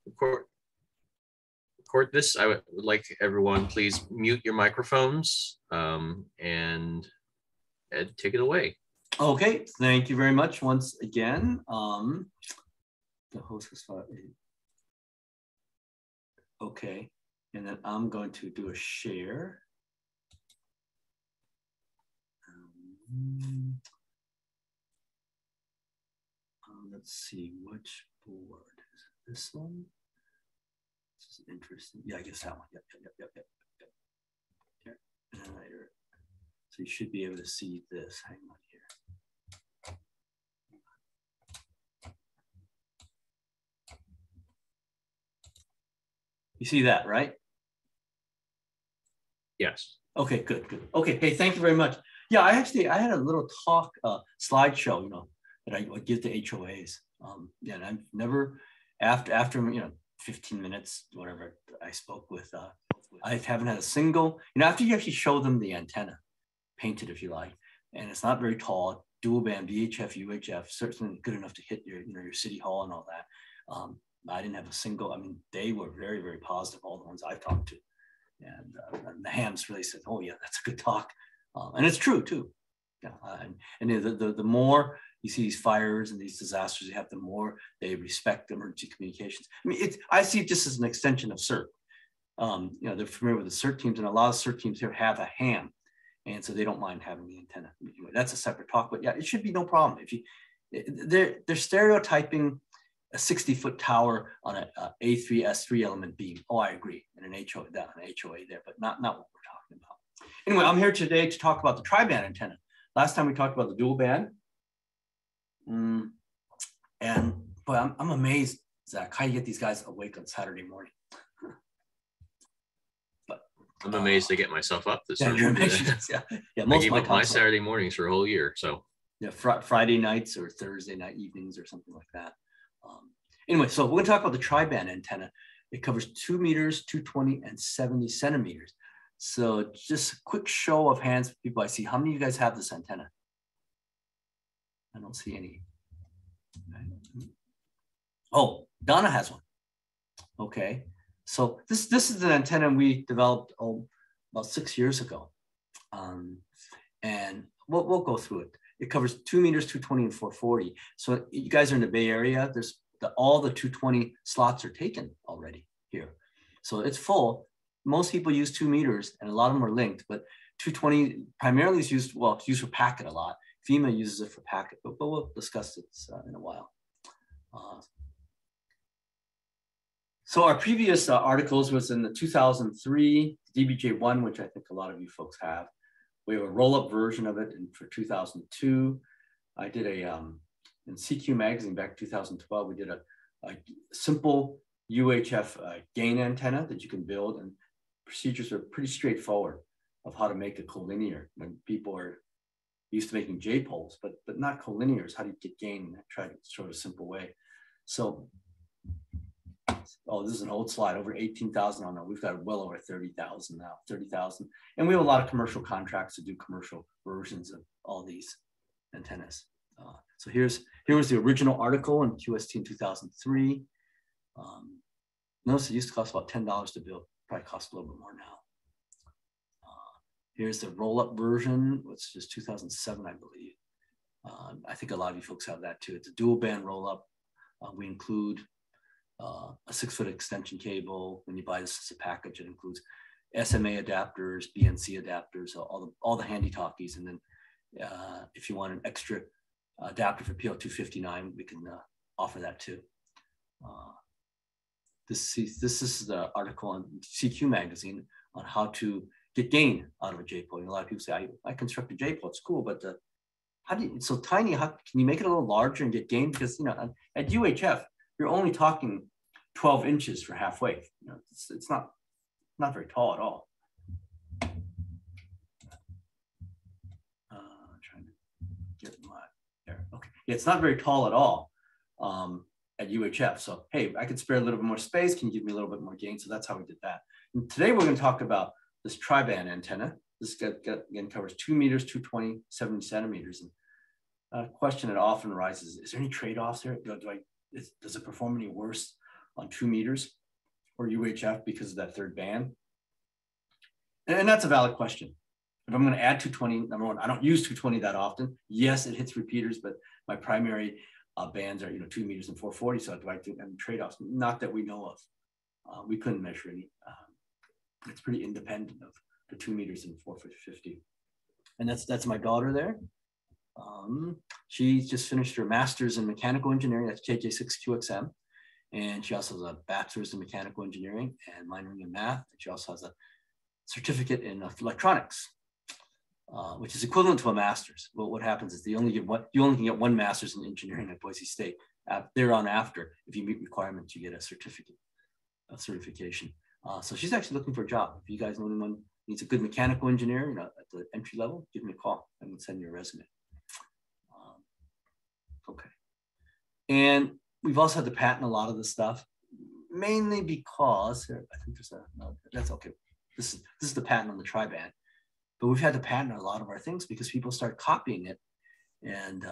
record this, I would like everyone, please mute your microphones, and Ed, take it away. Okay, thank you very much once again. The host was okay, and then I'm going to do a share. Let's see, which board is it? This one? This is interesting. Yeah, I guess that one. Yep. Here. And later. So you should be able to see this. Hang on here. You see that, right? Yes. Okay, good. Okay, hey, thank you very much. Yeah, I had a little talk slideshow, you know, that I would give to HOAs. Yeah, and I've never, after 15 minutes, whatever, I spoke with, I haven't had a single, after you actually show them the antenna, painted if you like, and it's not very tall, dual band, VHF, UHF, certainly good enough to hit your, your city hall and all that. I didn't have a single, they were very, very positive, all the ones I've talked to. And the hams really said, oh yeah, that's a good talk. And it's true too. Yeah, and the more you see these fires and these disasters you have, the more they respect emergency communications. I see it just as an extension of CERT. They're familiar with the CERT teams, and a lot of CERT teams here have a ham, and so they don't mind having the antenna. Anyway, that's a separate talk, but yeah, it should be no problem. They're stereotyping a 60-foot tower on a A3 S3 element beam. Oh, I agree, and an HOA there, but not what we're talking about. Anyway, I'm here today to talk about the tri-band antenna. Last time we talked about the dual band. And boy, I'm amazed, Zach, how you get these guys awake on Saturday morning. But I'm amazed to get myself up this early. Yeah, most of my Saturday mornings for a whole year. So yeah, Friday nights or Thursday night evenings or something like that. Anyway, so we're going to talk about the tri-band antenna. It covers 2 meters, 220, and 70 centimeters. So just a quick show of hands for people I see. How many of you guys have this antenna? I don't see any. Oh, Donna has one. Okay, so this is an antenna we developed about 6 years ago, and we'll go through it. It covers 2 meters, 220, and 440. So you guys are in the Bay Area. There's all the 220 slots are taken already here, so it's full. Most people use 2 meters, and a lot of them are linked, but 220 primarily is used. Well, it's used for packet a lot. FEMA uses it for packet, but we'll discuss it in a while. So our previous articles was in the 2003 DBJ1, which I think a lot of you folks have. We have a roll-up version of it for 2002. I did in CQ magazine back in 2012, we did a simple UHF gain antenna that you can build, and procedures are pretty straightforward of how to make a collinear. When people are used to making J-poles, but not collinears, how do you get gain? I tried to show it a simple way. So, this is an old slide, over 18,000. Oh no, we've got well over 30,000 now, 30,000. And we have a lot of commercial contracts to do commercial versions of all these antennas. So here was the original article in QST in 2003. Notice it used to cost about $10 to build, probably costs a little bit more now. Here's the roll-up version, which is 2007, I believe. I think a lot of you folks have that too. It's a dual band roll-up. We include a 6-foot extension cable. When you buy this as a package, it includes SMA adapters, BNC adapters, all the handy talkies. And then if you want an extra adapter for PL259, we can offer that too. This is the article on CQ magazine on how to get gain out of a J-pole. A lot of people say, I construct a J-pole, it's cool, but how do you, it's so tiny, how can you make it a little larger and get gain? Because at UHF, you're only talking 12 inches for halfway. It's not very tall at all. Trying to get my there. Okay, yeah, it's not very tall at all at UHF. So hey, I could spare a little bit more space. Can you give me a little bit more gain? So that's how we did that. And today we're going to talk about this tri-band antenna. This again covers 2 meters, 220, 70 centimeters. And a question that often arises: is there any trade-offs here? Does it perform any worse on 2 meters or UHF because of that third band? And that's a valid question. If I'm going to add 220, number one, I don't use 220 that often. Yes, it hits repeaters, but my primary bands are 2 meters and 440. So do I do any trade-offs? Not that we know of. We couldn't measure any. It's pretty independent of the 2 meters and 450. And that's my daughter there. She just finished her master's in mechanical engineering. That's JJ6QXM. And she also has a bachelor's in mechanical engineering and minoring in math. And she also has a certificate in electronics, which is equivalent to a master's. Well, what happens is you only can get one master's in engineering at Boise State. Thereon after, if you meet requirements, you get a certificate of certification. So she's actually looking for a job. If you guys know anyone needs a good mechanical engineer, at the entry level, give me a call. I can send you a resume. Okay. And we've also had to patent a lot of the stuff, mainly because I think there's no, that's okay. This is the patent on the tri-band, but we've had to patent a lot of our things because people start copying it. And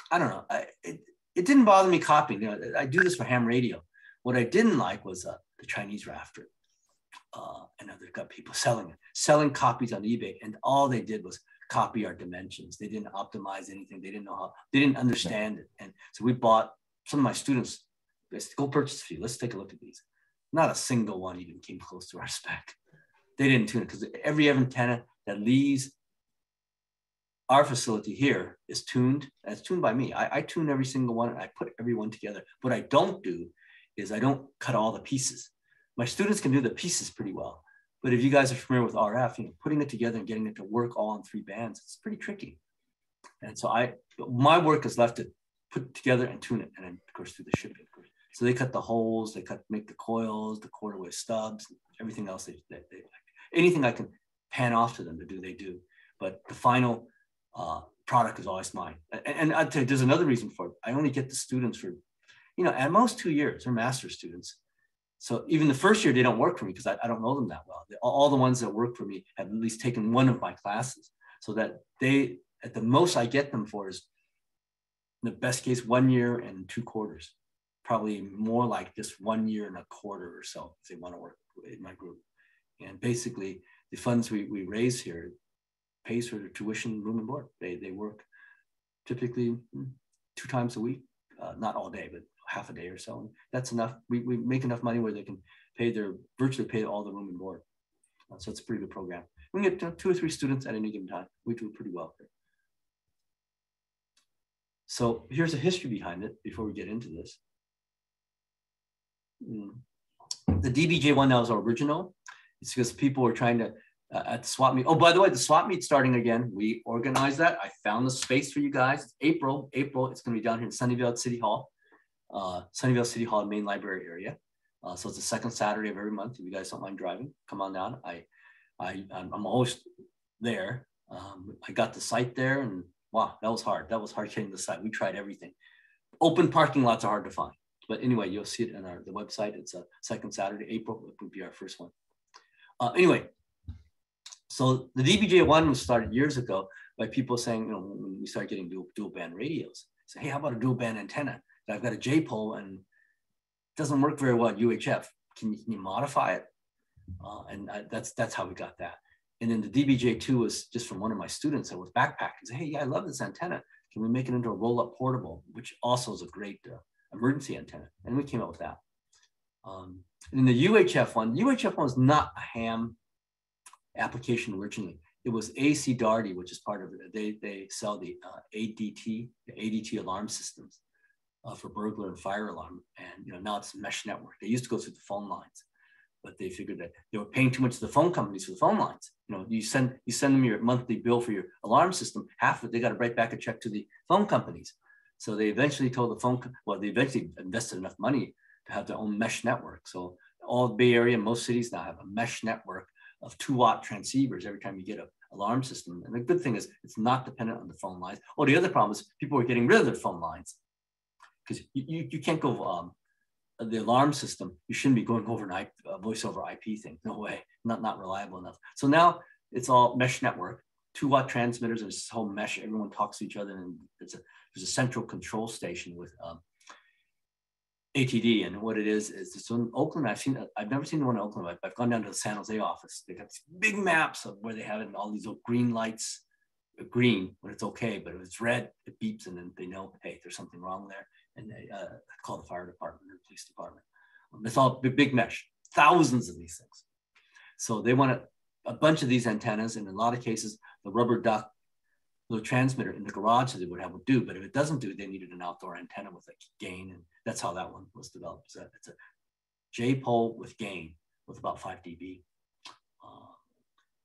I don't know, it didn't bother me copying. I do this for ham radio. What I didn't like was the Chinese rafter. And they've got people selling copies on eBay, and all they did was copy our dimensions. They didn't optimize anything. They didn't know how. They didn't understand it. And so we bought some of my students. They said, go purchase a few. Let's take a look at these. Not a single one even came close to our spec. They didn't tune it because every antenna that leaves our facility here is tuned. And it's tuned by me. I tune every single one. And I put every one together. What I don't do is I don't cut all the pieces. My students can do the pieces pretty well. But if you guys are familiar with RF, putting it together and getting it to work all on 3 bands, it's pretty tricky. And so my work is left to put it together and tune it, and then of course through the shipping. So they cut the holes, make the coils, the quarter wave stubs, everything else. Anything I can pan off to them to do, they do. But the final product is always mine. And I'd tell you, there's another reason for it. I only get the students for, at most 2 years. They're master's students. So even the first year, they don't work for me because I don't know them that well. All the ones that work for me have at least taken one of my classes, so that at the most I get them for is, in the best case, 1 year and 2 quarters. Probably more like just 1 year and a quarter or so if they want to work in my group. And basically, the funds we raise here pays for their tuition, room and board. They work typically 2 times a week, not all day, but half a day or so. And that's enough. We make enough money where they can virtually pay all the room and board. So it's a pretty good program. We can get 2 or 3 students at any given time. We do pretty well here. So here's a history behind it before we get into this. The DBJ1 now is our original. It's because people were trying to, at the swap meet. Oh, by the way, the swap meet's starting again. We organized that. I found the space for you guys. It's April. It's going to be down here in Sunnyvale at City Hall. Sunnyvale City Hall main library area. So it's the second Saturday of every month. If you guys don't mind driving, come on down. I'm always there. I got the site there, and wow, that was hard. That was hard getting the site. We tried everything. Open parking lots are hard to find. But anyway, you'll see it on the website. It's a second Saturday, April. It would be our first one. Anyway, so the DBJ1 was started years ago by people saying, when we started getting dual band radios, say, hey, how about a dual band antenna? I've got a J-pole and it doesn't work very well at UHF. Can you modify it? And that's how we got that. And then the DBJ2 was just from one of my students that was backpacking. Said, hey, yeah, I love this antenna. Can we make it into a roll-up portable, which also is a great emergency antenna? And we came up with that. And the UHF one was not a ham application originally. It was AC Darty, which is part of it. They sell the ADT alarm systems for burglar and fire alarm. And now it's a mesh network. They used to go through the phone lines, but they figured that they were paying too much to the phone companies for the phone lines. You send them your monthly bill for your alarm system. Half of it, they got to write back a check to the phone companies. So they eventually told the they eventually invested enough money to have their own mesh network. So all the Bay Area, most cities now have a mesh network of 2-watt transceivers every time you get an alarm system. And the good thing is it's not dependent on the phone lines. Oh, the other problem is people are getting rid of their phone lines because you can't go the alarm system. You shouldn't be going over an voice over IP thing. No way, not reliable enough. So now it's all mesh network, 2-watt transmitters, and it's this whole mesh. Everyone talks to each other, and there's a central control station with ATD, and what it is it's in Oakland. I've never seen the one in Oakland. I've gone down to the San Jose office. They got these big maps of where they have it, and all these little green lights, green when it's okay, but if it's red, it beeps, and then they know, hey, there's something wrong there, and they call the fire department or the police department. It's all big mesh, thousands of these things. So they want a bunch of these antennas, and in a lot of cases, the rubber duck little transmitter in the garage that they would have would do, but if it doesn't do, they needed an outdoor antenna with a gain, and that's how that one was developed. So it's a J-pole with gain with about 5 dB.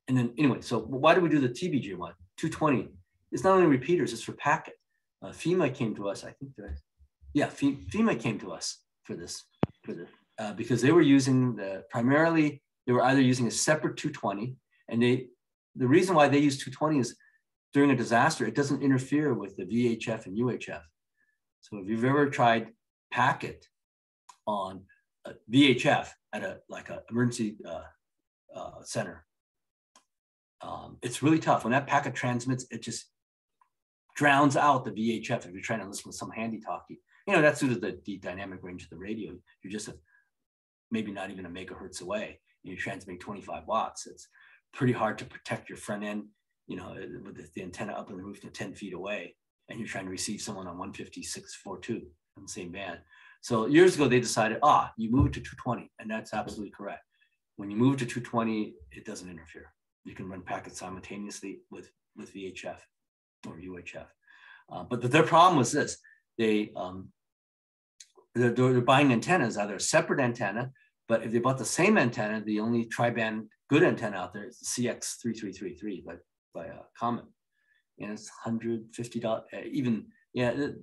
And then anyway, so why do we do the DBJ1? 220. It's not only repeaters, it's for packet. FEMA came to us, I think. FEMA came to us for this because they were using primarily, they were either using a separate 220, and the reason why they use 220 is during a disaster, it doesn't interfere with the VHF and UHF. So if you've ever tried packet on a VHF at a emergency center, it's really tough. When that packet transmits, it just drowns out the VHF if you're trying to listen to some handy talkie. That's due to the dynamic range of the radio. You're just maybe not even a megahertz away. You're transmitting 25 watts. It's pretty hard to protect your front end, with the antenna up on the roof to 10 feet away, and you're trying to receive someone on 156.42 on the same band. So years ago, they decided, you move it to 220, and that's absolutely correct. When you move it to 220, it doesn't interfere. You can run packets simultaneously with VHF or UHF. But their problem was this: they're buying antennas, either a separate antenna, but if they bought the same antenna, the only tri-band good antenna out there is the CX3333 by Comet, and it's $150. If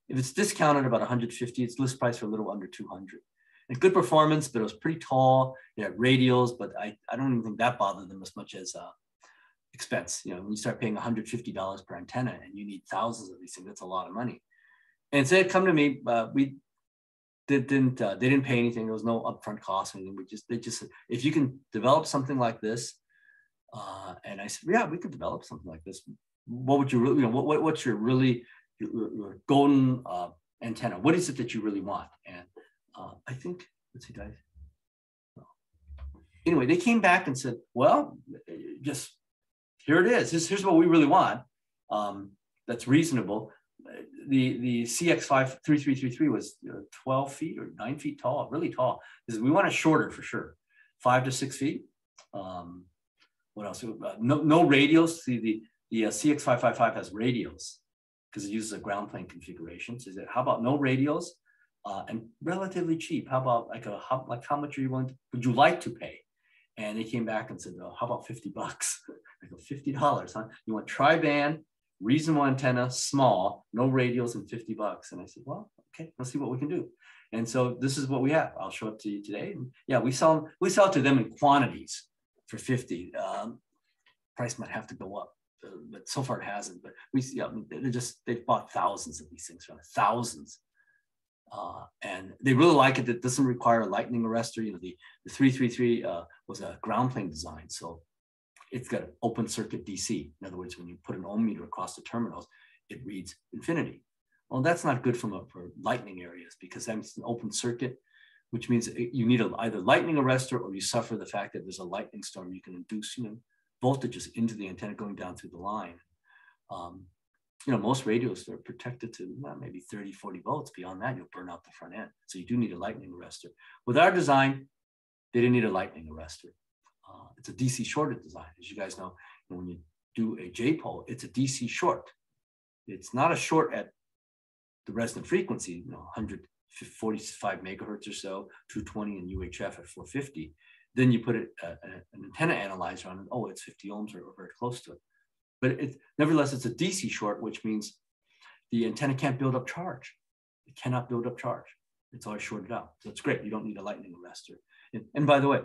it's discounted about $150, it's list price for a little under $200. And good performance, but it was pretty tall. They had radials, but I don't even think that bothered them as much as expense. When you start paying $150 per antenna and you need thousands of these things, that's a lot of money. And so they come to me. They didn't pay anything. There was no upfront cost. And they just said, if you can develop something like this, and I said, yeah, we could develop something like this. What would you really, what's your really your golden antenna? What is it that you really want? And I think, let's see, guys. Anyway, they came back and said, well, just here it is. Here's what we really want. That's reasonable. The CX3333 was 12 feet or 9 feet tall, really tall. We want it shorter for sure, 5 to 6 feet. What else? No radios. See, the CX555 has radios because it uses a ground plane configuration. So how about no radios and relatively cheap? How about how much would you like to pay? And they came back and said, how about $50? I go, $50, huh? You want tri-band, reasonable antenna, small, no radios, and $50. And I said, well, okay, let's see what we can do. And so this is what we have. I'll show it to you today. And yeah, we sell it to them in quantities for $50. Price might have to go up, but so far it hasn't. But they've bought thousands of these things from us, thousands. And they really like it. It doesn't require a lightning arrestor. The 333 was a ground plane design, so it's got an open circuit DC. In other words, when you put an ohm meter across the terminals, it reads infinity. Well, that's not good for lightning areas because that's an open circuit, which means you need either lightning arrestor or you suffer the fact that there's a lightning storm. You can induce voltages into the antenna going down through the line. Most radios are protected to maybe 30, 40 volts. Beyond that, you'll burn out the front end. So you do need a lightning arrestor. With our design, they didn't need a lightning arrestor. It's a DC shorted design. As you guys know, when you do a J-pole, it's a DC short. It's not a short at the resonant frequency, 145 megahertz or so, 220 and UHF at 450. Then you put an antenna analyzer on it. Oh, it's 50 ohms or very close to it. But nevertheless, it's a DC short, which means the antenna can't build up charge. It cannot build up charge. It's always shorted out. So it's great. You don't need a lightning arrestor. And by the way,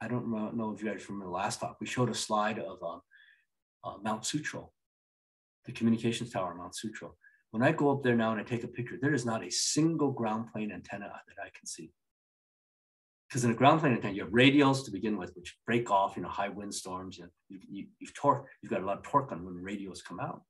I don't know if you guys remember the last talk. We showed a slide of Mount Sutro, the communications tower Mount Sutro. When I go up there now and I take a picture, there is not a single ground plane antenna that I can see. Because in a ground plane antenna, you have radials to begin with, which break off, high wind storms. You've got a lot of torque on when the radios come out.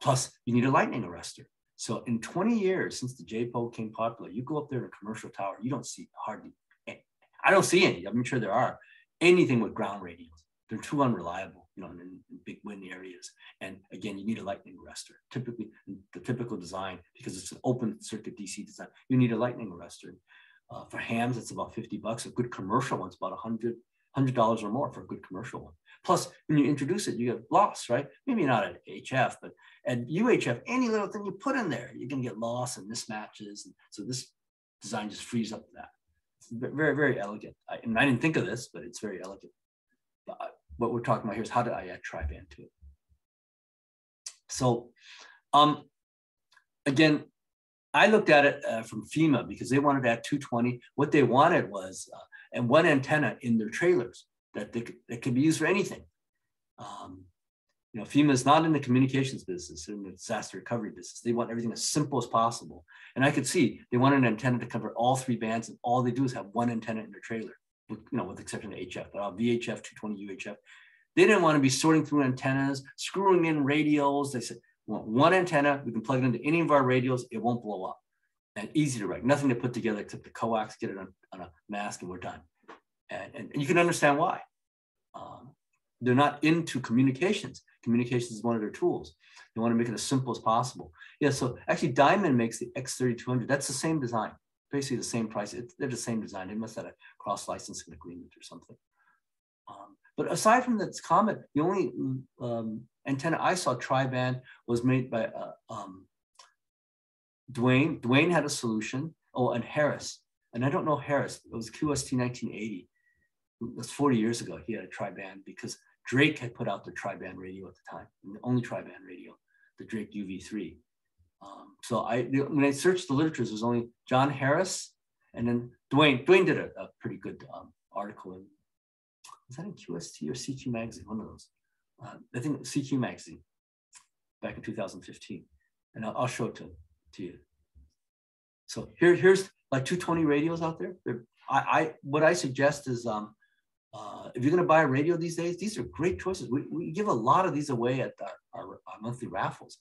Plus, you need a lightning arrestor. So in 20 years since the JPO became popular, you go up there in a commercial tower, you don't see hardly, I don't see any, I'm sure there are, anything with ground radios. They're too unreliable, you know, in big wind areas. And again, you need a lightning arrestor. Typically, the typical design, because it's an open circuit DC design, you need a lightning arrestor. For hams, it's about $50. A good commercial one's about $100 or more for a good commercial one. Plus, when you introduce it, you get loss, right? Maybe not at HF, but at UHF, any little thing you put in there, you can get loss and mismatches. And so this design just frees up that. It's very, very elegant. And I didn't think of this, but it's very elegant. What we're talking about here is how did I add tri-band to it? So again, I looked at it from FEMA because they wanted to add 220. What they wanted was and one antenna in their trailers that could be used for anything. You know, FEMA is not in the communications business, they're in the disaster recovery business. They want everything as simple as possible. And I could see they wanted an antenna to cover all 3 bands, and all they do is have one antenna in their trailer, you know, with the exception of HF, but VHF, 220 UHF. They didn't want to be sorting through antennas, screwing in radios. They said, we want one antenna, we can plug it into any of our radios, it won't blow up. And easy to write, nothing to put together except the coax, get it on a mask, and we're done. And you can understand why. They're not into communications. Communications is one of their tools. They want to make it as simple as possible. Yeah, so actually Diamond makes the X3200. That's the same design, basically the same price. They're the same design. They must have a cross-licensing agreement or something. But aside from this Comet, the only antenna I saw tri-band was made by Dwayne. Dwayne had a solution. Oh, and Harris. And I don't know Harris. It was QST 1980. It was 40 years ago. He had a tri-band because Drake had put out the tri-band radio at the time, the only tri-band radio, the Drake UV3. So when I searched the literature, there was only John Harris and then Dwayne. Dwayne did a pretty good article in, was that in QST or CQ magazine? One of those. I think it was CQ magazine back in 2015. And I'll show it to you. So here's like 220 radios out there. What I suggest is if you're going to buy a radio these days, these are great choices. We give a lot of these away at our monthly raffles.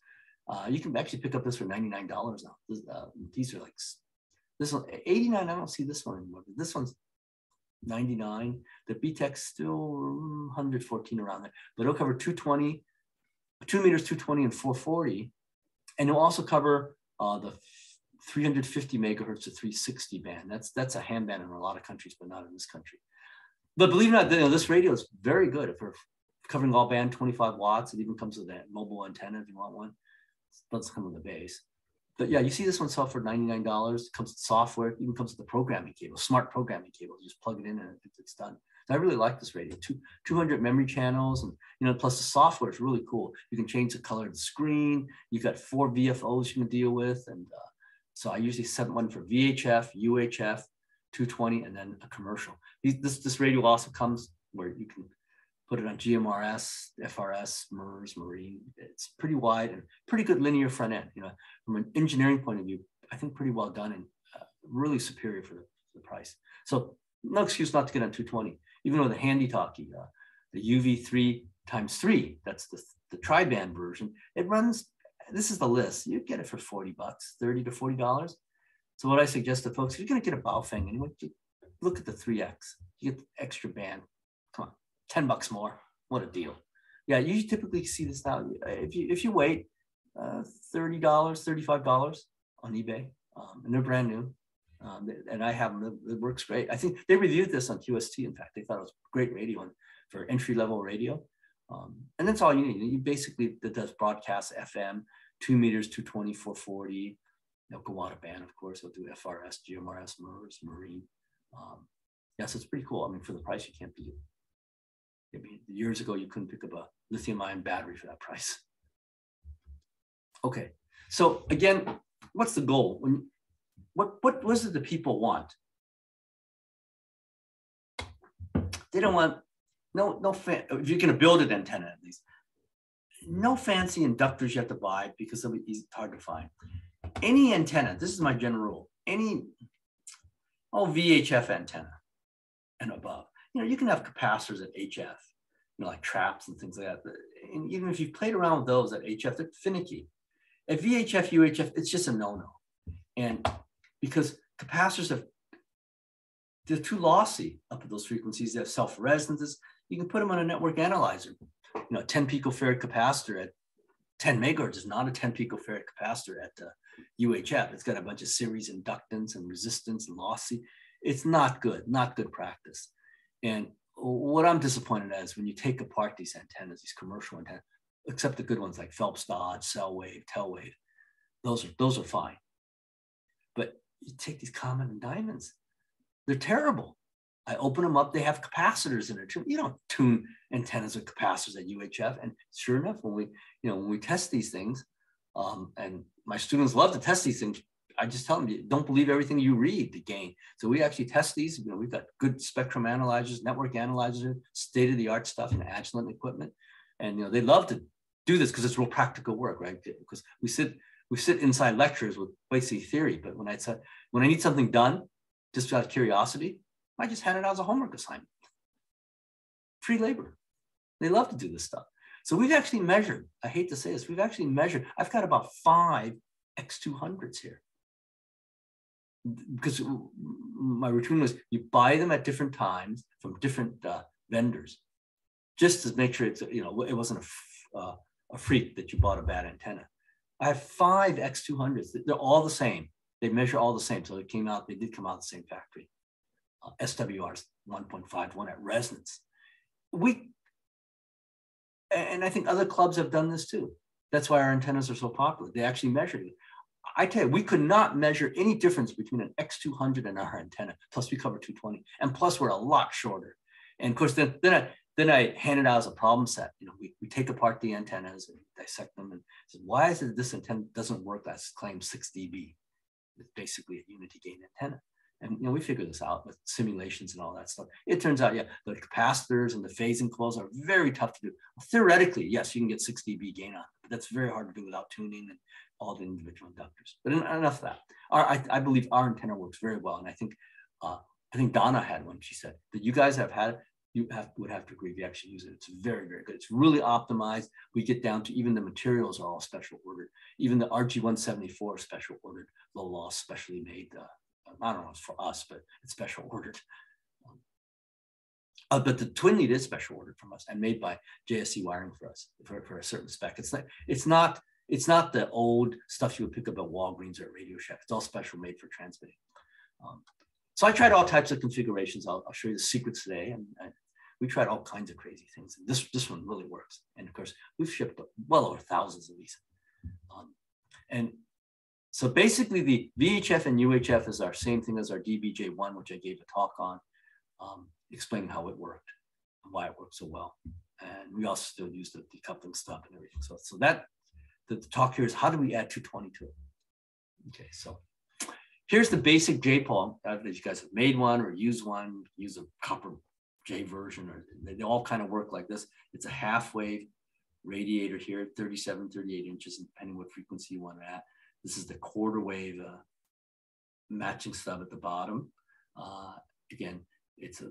You can actually pick up this for $99 now. These are like, this one, 89, I don't see this one anymore. This one's 99. The BTEC's still 114 around there, but it'll cover 220, 2 meters, 220 and 440. And it'll also cover the 350 megahertz to 360 band. That's a ham band in a lot of countries, but not in this country. But believe it or not, this radio is very good if we're covering all band, 25 watts. It even comes with a mobile antenna if you want one. It doesn't come with a base. But yeah, you see this one sell for $99. It comes with software. It even comes with the programming cable, smart programming cable. You just plug it in and it's done. So I really like this radio. 200 memory channels, and plus the software is really cool. You can change the color of the screen. You've got 4 VFOs you can deal with, and so I usually set one for VHF, UHF, 220, and then a commercial. This radio also comes where you can put it on GMRS, FRS, MERS, Marine. It's pretty wide and pretty good linear front end. From an engineering point of view, I think pretty well done and really superior for the price. So no excuse not to get on 220, even though the handy talkie, the UV3 ×3, that's the tri-band version. It runs, this is the list. You get it for $40, $30 to $40. So what I suggest to folks, if you're going to get a Baofeng anyway, look at the 3X. You get the extra band. Come on, $10 more. What a deal. Yeah, you typically see this now. If you wait, $30, $35 on eBay, and they're brand new. And I have them. It works great. I think they reviewed this on QST. In fact, they thought it was a great radio for entry-level radio. And that's all you need. You basically, that does broadcast FM, 2 meters, 220, 440. Go out of band, of course. It'll do FRS, GMRS, MERS, Marine. Yeah, so it's pretty cool. I mean, for the price, you can't beat it. I mean, years ago, you couldn't pick up a lithium-ion battery for that price. Okay, so again, what's the goal? What is it the people want? They don't want if you're going to build an antenna at least, no fancy inductors you have to buy because it's hard to find. Any antenna, this is my general rule, any VHF antenna and above, you can have capacitors at HF, like traps and things like that. And even if you've played around with those at HF, they're finicky. At VHF, UHF, it's just a no-no. And because capacitors they're too lossy up at those frequencies. They have self-resonances. You can put them on a network analyzer. 10 picofarad capacitor at 10 megahertz is not a 10 picofarad capacitor at UHF. It's got a bunch of series inductance and resistance and lossy. It's not good practice. And what I'm disappointed at is when you take apart these antennas, these commercial antennas, except the good ones like Phelps Dodge, Cell Wave, Tel Wave, those are fine. But you take these Comet and Diamonds, they're terrible. I open them up, they have capacitors in it. You don't tune antennas with capacitors at UHF. And sure enough, when we test these things, and my students love to test these things, I just tell them, you don't believe everything you read, the gain. So we actually test these. We've got good spectrum analyzers, network analyzers, state-of-the-art stuff, and Agilent equipment. And they love to do this because it's real practical work, right? Because we sit inside lectures with basic theory, but when I need something done, just out of curiosity, I just hand it out as a homework assignment. Free labor. They love to do this stuff. So we've actually measured, I hate to say this, I've got about 5 X200s here. Because my routine was you buy them at different times from different vendors, just to make sure it wasn't a freak that you bought a bad antenna. I have 5 X200s. They're all the same. They measure all the same. So they did come out of the same factory. SWRs 1.51 at resonance. And I think other clubs have done this too. That's why our antennas are so popular. They actually measured it. I tell you, we could not measure any difference between an X200 and our antenna. Plus we cover 220, and plus we're a lot shorter. And of course, then I hand it out as a problem set. We take apart the antennas and dissect them and say, why is it this antenna doesn't work as claimed 6 dB? It's basically a unity gain antenna. And we figure this out with simulations and all that stuff. It turns out, the capacitors and the phasing coils are very tough to do. Theoretically, yes, you can get 6 dB gain on it, but that's very hard to do without tuning and all the individual inductors. But enough of that. I believe our antenna works very well, and I think Donna had one. She said that you guys have had it. Would have to agree if you actually use it. It's very, very good. It's really optimized. We get down to even the materials are all special ordered. Even the RG174 special ordered, low loss, specially made. I don't know if it's for us, but it's special ordered. But the twin lead is special ordered from us and made by JSC Wiring for us for a certain spec. It's not the old stuff you would pick up at Walgreens or at Radio Shack. It's all special made for transmitting. So I tried all types of configurations. I'll show you the secrets today, and we tried all kinds of crazy things. And this one really works. And of course, we've shipped well over thousands of these. And so basically, the VHF and UHF is our same thing as our DBJ1, which I gave a talk on, explaining how it worked and why it worked so well. And we also still use the decoupling stuff and everything. So that the talk here is how do we add 220 to it? Okay, so here's the basic J-pole. If you guys have made one or used one, use a copper J version, or they all kind of work like this. It's a half wave radiator here, 37, 38 inches, depending what frequency you want it at. This is the quarter wave matching stub at the bottom. Again, it's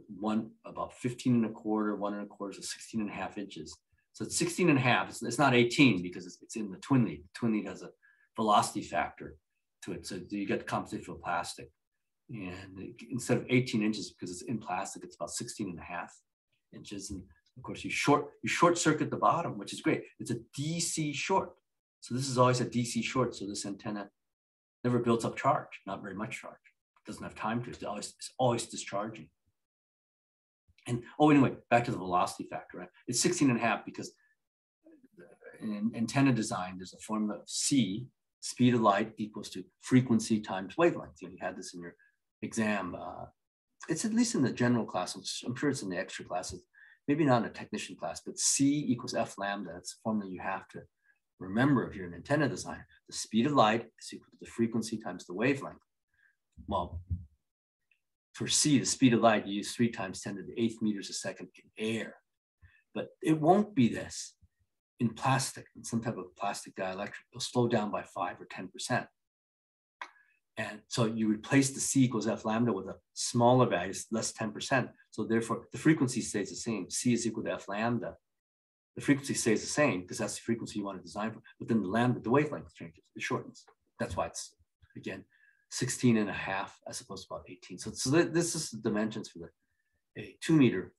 about 15 1/4, 1 1/4 is 16 1/2 inches. So it's 16 1/2. It's not 18 because it's in the twin lead. The twin lead has a velocity factor to it. So you get compensation for plastic. And instead of 18 inches, because it's in plastic, it's about 16 1/2 inches. And of course, you short circuit the bottom, which is great. It's a DC short. So this is always a DC short. So this antenna never builds up charge, not very much charge. It doesn't have time to, it's always discharging. And anyway, back to the velocity factor, right? It's 16 1/2 because in antenna design, there's a formula of C, speed of light equals to frequency times wavelength. You had this in your exam. It's at least in the general class. I'm sure it's in the extra classes, maybe not in a technician class, but C equals F lambda. That's a formula you have to remember if you're an antenna designer. The speed of light is equal to the frequency times the wavelength. Well, for C, the speed of light, you use 3 × 10⁸ meters a second in air. But it won't be this in plastic, in some type of plastic dielectric. It'll slow down by 5 or 10%. And so you replace the C equals F lambda with a smaller value, less 10%. So therefore, the frequency stays the same. C is equal to F lambda. The frequency stays the same because that's the frequency you want to design for, but then the wavelength changes, it shortens. That's why it's, again, 16 and a half as opposed to about 18. So this is the dimensions for a 2 meter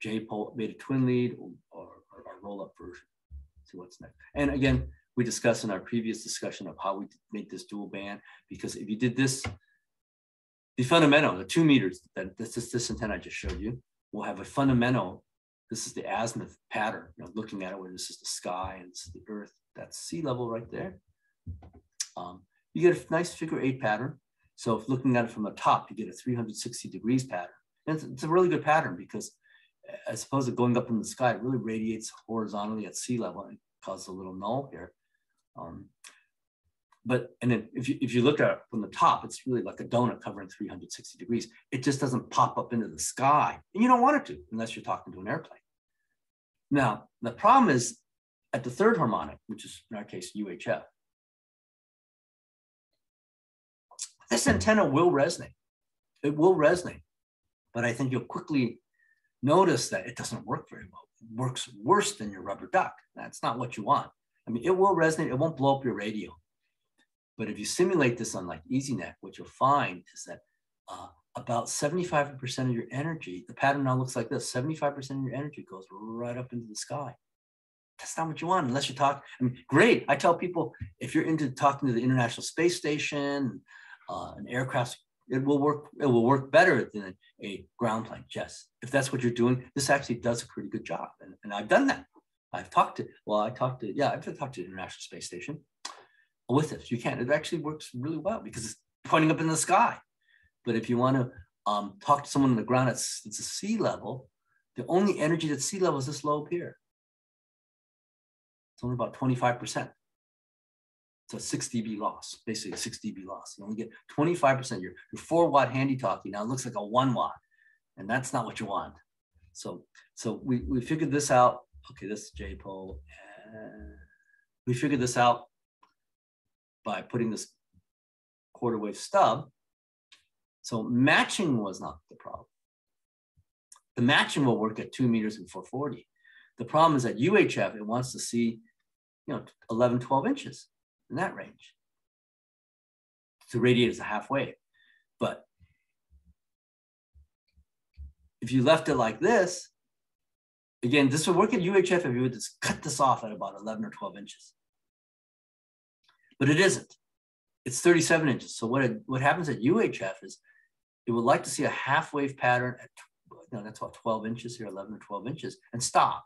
J-pole beta twin lead or roll-up version. See what's next. And again, we discussed in our previous discussion of how we make this dual band, because if you did this, the fundamental, the 2 meters, that this antenna I just showed you, will have a fundamental, this is the azimuth pattern, you know, looking at it where this is the sky and this is the earth, that's sea level right there. You get a nice figure 8 pattern. So if looking at it from the top, you get a 360 degrees pattern. And it's a really good pattern because as opposed to going up in the sky, it really radiates horizontally at sea level and causes a little null here. And then if you look at it from the top, it's really like a donut covering 360 degrees. It just doesn't pop up into the sky. And you don't want it to unless you're talking to an airplane. Now, the problem is at the third harmonic, which is in our case UHF, this antenna will resonate. It will resonate. But I think you'll quickly notice that it doesn't work very well. It works worse than your rubber duck. That's not what you want. I mean, it will resonate. It won't blow up your radio. But if you simulate this on like EasyNet, what you'll find is that about 75% of your energy, the pattern now looks like this, 75% of your energy goes right up into the sky. That's not what you want unless you talk. I mean, great. I tell people, if you're into talking to the International Space Station, an aircraft, it will work better than a ground plane. Yes, if that's what you're doing, this actually does a pretty good job. And I've done that. I've talked to the International Space Station with it. You can. It actually works really well because it's pointing up in the sky. But if you want to talk to someone on the ground, it's a sea level. The only energy that's sea level is this lobe here. It's only about 25%. So 6 dB loss, basically 6 dB loss. You only get 25%. Your 4 watt handy talkie now looks like a 1 watt, and that's not what you want. So we figured this out. Okay, this is J-pole. We figured this out by putting this quarter wave stub. So matching was not the problem. The matching will work at 2 meters and 440. The problem is that UHF, it wants to see, 11, 12 inches in that range. To radiate as a half wave. But if you left it like this, again, this would work at UHF if you would just cut this off at about 11 or 12 inches. But it isn't. It's 37 inches. So what happens at UHF is it would like to see a half wave pattern at, that's about 12 inches here, 11 or 12 inches, and stop.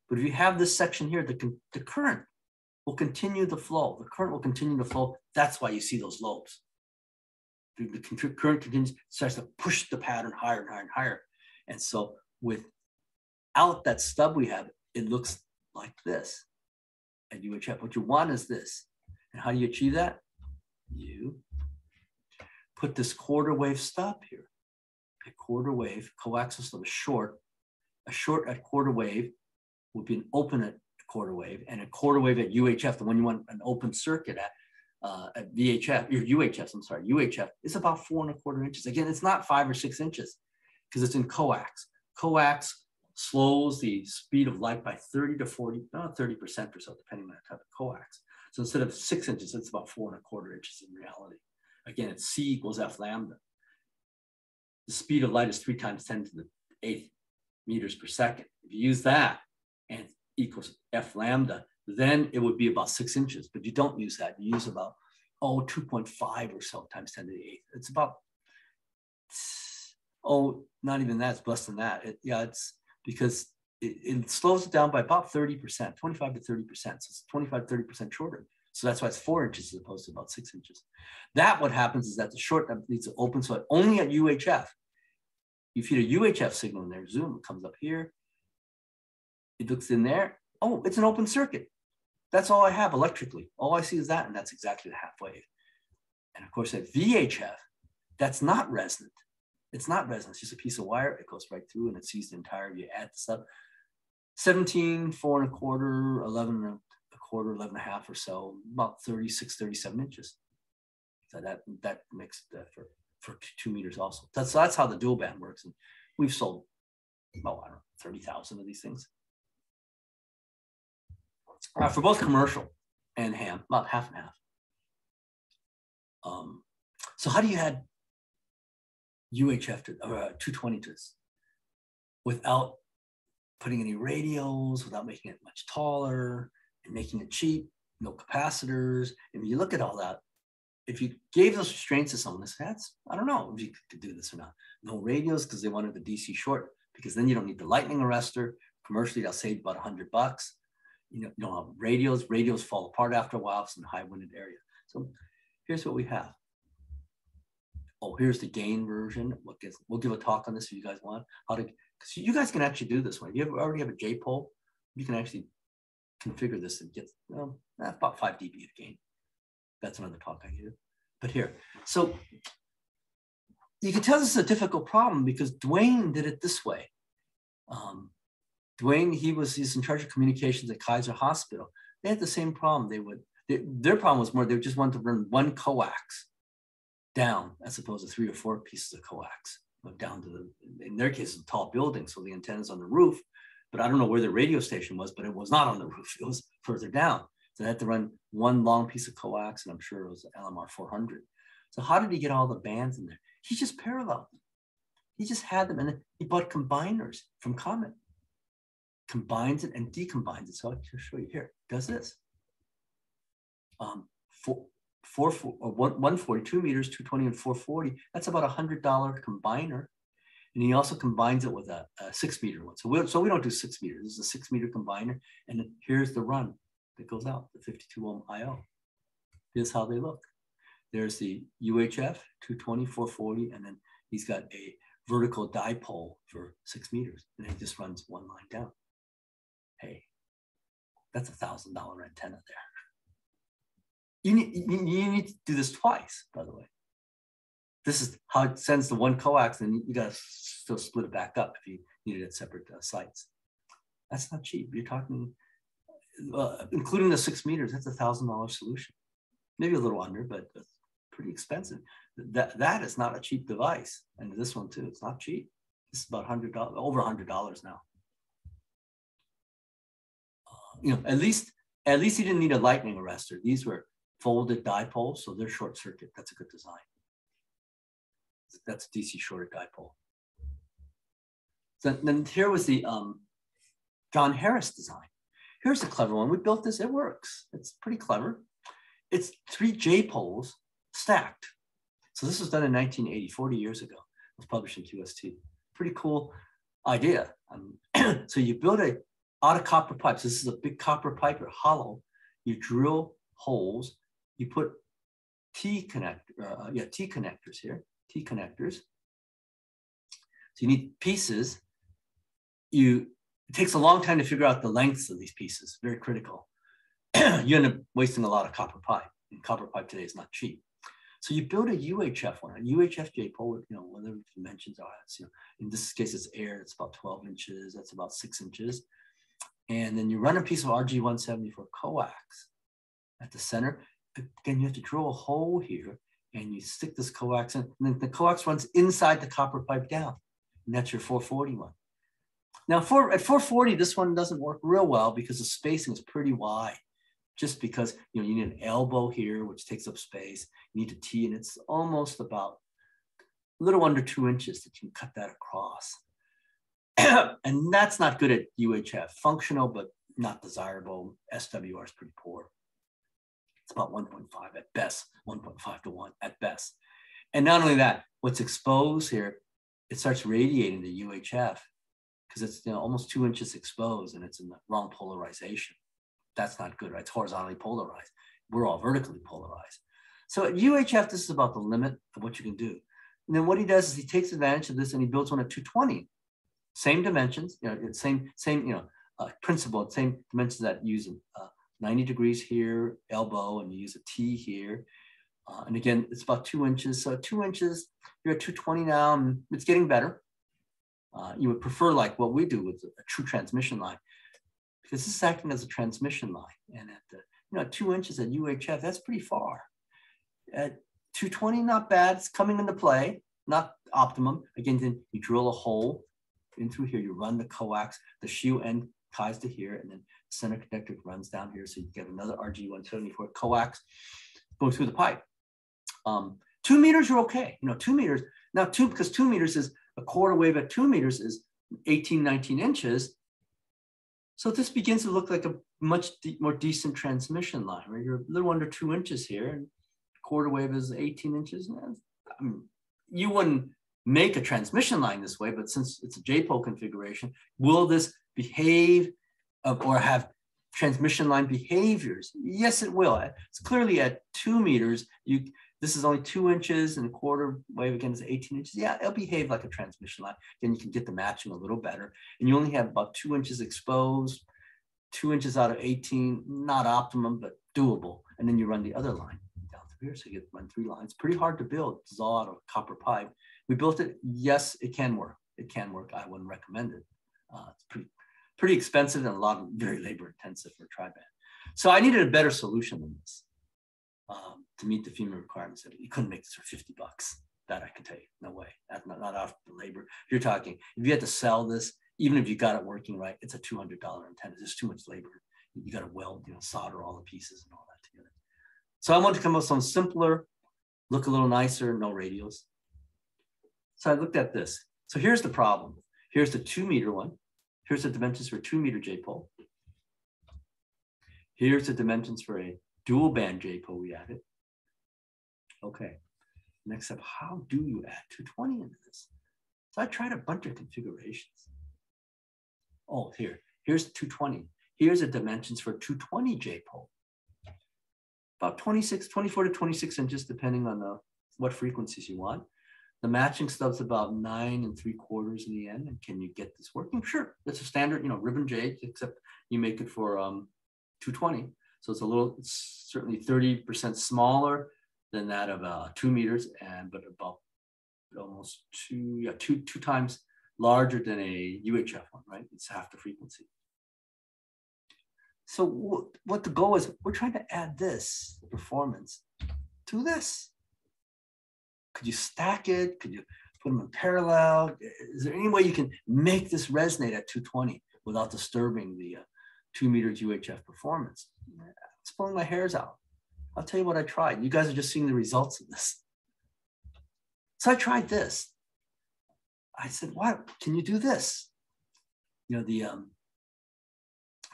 But if you have this section here, the current will continue the flow. The current will continue to flow. That's why you see those lobes. The current continues, starts to push the pattern higher and higher and higher. And so without that stub we have, it looks like this at UHF. What you want is this. And how do you achieve that? You put this quarter wave stub here. A quarter wave, coaxial stub, a short at quarter wave would be an open at quarter wave, and a quarter wave at UHF, the one you want an open circuit at VHF, UHF is about 4¼ inches. Again, it's not 5 or 6 inches because it's in coax. Coax slows the speed of light by 30 to 40, 30% or so, depending on the type of coax. So instead of 6 inches, it's about 4¼ inches in reality. Again, it's C equals F lambda. The speed of light is 3 times 10 to the 8th meters per second. If you use that and equals F lambda, then it would be about 6 inches, but you don't use that. You use about, 2.5 or so times 10 to the 8th. It's about, not even that, it's less than that. It's because it slows it down by about 30%, 25 to 30%. So it's 25, 30% shorter. So that's why it's 4 inches as opposed to about 6 inches. That what happens is that the short needs to open. So only at UHF, you feed a UHF signal in there, zoom, it comes up here. It looks in there. Oh, it's an open circuit. That's all I have electrically. All I see is that, and that's exactly the half wave. And of course at VHF, that's not resonant. It's not resonant. It's just a piece of wire. It goes right through and it sees the entire, you add this up. 17, 4¼ 11 1/4, 11.5 or so, about 36, 37 inches. So that makes that for 2 meters also. That's how the dual band works. And we've sold, 30,000 of these things. for both commercial and ham, about half and half. So how do you add UHF to 220 to this without putting any radials, without making it much taller and making it cheap, no capacitors? And you look at all that, if you gave those restraints to someone, that's, I don't know if you could do this or not. No radials because they wanted the DC short, because then you don't need the lightning arrestor. Commercially, they'll save about $100. You don't have radials. Radials fall apart after a while. It's in a high winded area. So here's what we have. Oh, here's the gain version. We'll give a talk on this if you guys want. Because you guys can actually do this one. If you already have a J pole, you can actually configure this and get about 5 dB of gain. That's another talk I give. But here, so you can tell this is a difficult problem because Dwayne did it this way. Dwayne, he's in charge of communications at Kaiser Hospital. They had the same problem. Their problem was more, they just wanted to run one coax down as opposed to 3 or 4 pieces of coax down to in their case, it's a tall building, so the antenna's on the roof. But I don't know where the radio station was, but it was not on the roof. It was further down. So they had to run one long piece of coax, and I'm sure it was LMR 400. So how did he get all the bands in there? He just paralleled them. He just had them, and then he bought combiners from Comet. Combines it and decombines it. So I'll just show you here. Does this. 142 meters, 220 and 440. That's about $100 combiner. And he also combines it with a 6-meter one. So we don't do 6 meters. This is a 6-meter combiner. And then here's the run that goes out, the 52 ohm IO. Here's how they look. There's the UHF, 220, 440, and then he's got a vertical dipole for 6 meters. And it just runs one line down. Hey, that's a $1,000 antenna there. You need to do this twice, by the way. This is how it sends the one coax, and you got to still split it back up if you need it at separate sites. That's not cheap. You're talking, including the 6 meters, that's a $1,000 solution. Maybe a little under, but it's pretty expensive. That is not a cheap device. And this one too, it's not cheap. This is about $100, over $100 now. At least he didn't need a lightning arrestor. These were folded dipoles, so they're short circuit. That's a good design. That's a DC shorted dipole. So then here was the John Harris design. Here's a clever one. We built this. It works. It's pretty clever. It's 3 J poles stacked. So this was done in 1980, 40 years ago. It was published in QST. Pretty cool idea. So you build out of copper pipes. This is a big copper pipe or hollow. You drill holes. You put T connectors here. T connectors. So you need pieces. It takes a long time to figure out the lengths of these pieces. Very critical. You end up wasting a lot of copper pipe. And copper pipe today is not cheap. So you build a UHF one, a UHF J pole with, whatever dimensions are. In this case, it's air. It's about 12 inches. That's about 6 inches. And then you run a piece of RG174 coax at the center. Again, you have to drill a hole here, and you stick this coax in. And then the coax runs inside the copper pipe down. And that's your 440 one. Now, at 440, this one doesn't work real well because the spacing is pretty wide. Just because you need an elbow here, which takes up space. You need a T, and it's almost about a little under 2 inches that you can cut that across. And that's not good at UHF. Functional, but not desirable. SWR is pretty poor. It's about 1.5 at best, 1.5 to 1 at best. And not only that, what's exposed here, it starts radiating the UHF because it's almost 2 inches exposed, and it's in the wrong polarization. That's not good, right? It's horizontally polarized. We're all vertically polarized. So at UHF, this is about the limit of what you can do. And then what he does is he takes advantage of this and he builds one at 220. Same dimensions, same principle, same dimensions that use 90 degrees here, elbow, and you use a T here. And again, it's about 2 inches. So 2 inches, you're at 220 now, and it's getting better. You would prefer like what we do with a true transmission line, because this is acting as a transmission line. And at 2 inches at UHF, that's pretty far. At 220, not bad. It's coming into play, not optimum. Again, then you drill a hole in through here. You run the coax. The shoe end ties to here, and then center conductor runs down here. So you get another RG174 coax go through the pipe. 2 meters, you're okay. 2 meters. Now, because 2 meters is a quarter wave at 2 meters is 18, 19 inches. So this begins to look like a much more decent transmission line, right? You're a little under 2 inches here, and quarter wave is 18 inches. I mean, you wouldn't make a transmission line this way, but since it's a J-pole configuration, will this behave or have transmission line behaviors? Yes, it will. It's clearly at 2 meters. This is only 2 inches, and quarter wave again is 18 inches. Yeah, it'll behave like a transmission line. Then you can get the matching a little better. And you only have about 2 inches exposed, 2 inches out of 18, not optimum, but doable. And then you run the other line down through here. So you run 3 lines. Pretty hard to build. It's all out of copper pipe. We built it. Yes, it can work. It can work. I wouldn't recommend it. It's pretty expensive and a lot of very labor intensive for a tri-band. So I needed a better solution than this. To meet the FEMA requirements. You couldn't make this for $50. That I can tell you, no way. That's not out the labor. You're talking, if you had to sell this, even if you got it working right, it's a $200 antenna. There's too much labor. You got to weld, solder all the pieces and all that together. So I wanted to come up with something simpler, look a little nicer, no radials. So I looked at this. So here's the problem. Here's the 2 meter one. Here's the dimensions for a 2 meter J-pole. Here's the dimensions for a dual band J-pole we added. Okay, next up, how do you add 220 into this? So I tried a bunch of configurations. Oh, here's 220. Here's the dimensions for 220 J-pole. About 24 to 26 inches, depending on what frequencies you want. The matching stub's about 9 3/4 in the end. And can you get this working? Sure, that's a standard, ribbon J, except you make it for 220. So it's certainly 30% smaller than that of 2 meters, but about almost two times larger than a UHF one, right? It's half the frequency. So what the goal is, we're trying to add this performance to this. Could you stack it? Could you put them in parallel? Is there any way you can make this resonate at 220 without disturbing the 2 meters UHF performance? It's pulling my hairs out. I'll tell you what I tried. You guys are just seeing the results of this. So I tried this. I said, "Why can you do this?" The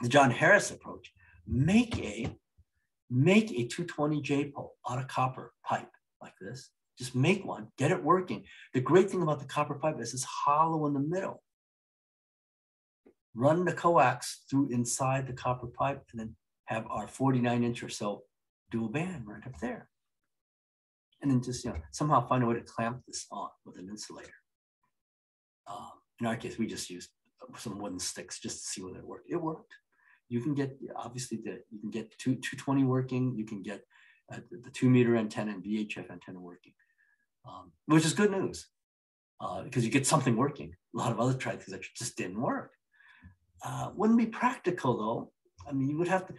John Harris approach. Make a 220 J-pole out of copper pipe like this. Just make one, get it working. The great thing about the copper pipe is it's hollow in the middle. Run the coax through inside the copper pipe and then have our 49-inch or so dual band right up there. And then just somehow find a way to clamp this on with an insulator. In our case, we just used some wooden sticks just to see whether it worked. It worked. You can get, obviously, you can get 220 working. You can get the 2 meter antenna and VHF antenna working, which is good news because you get something working. A lot of other tried things that just didn't work. Wouldn't be practical though. I mean, you would have to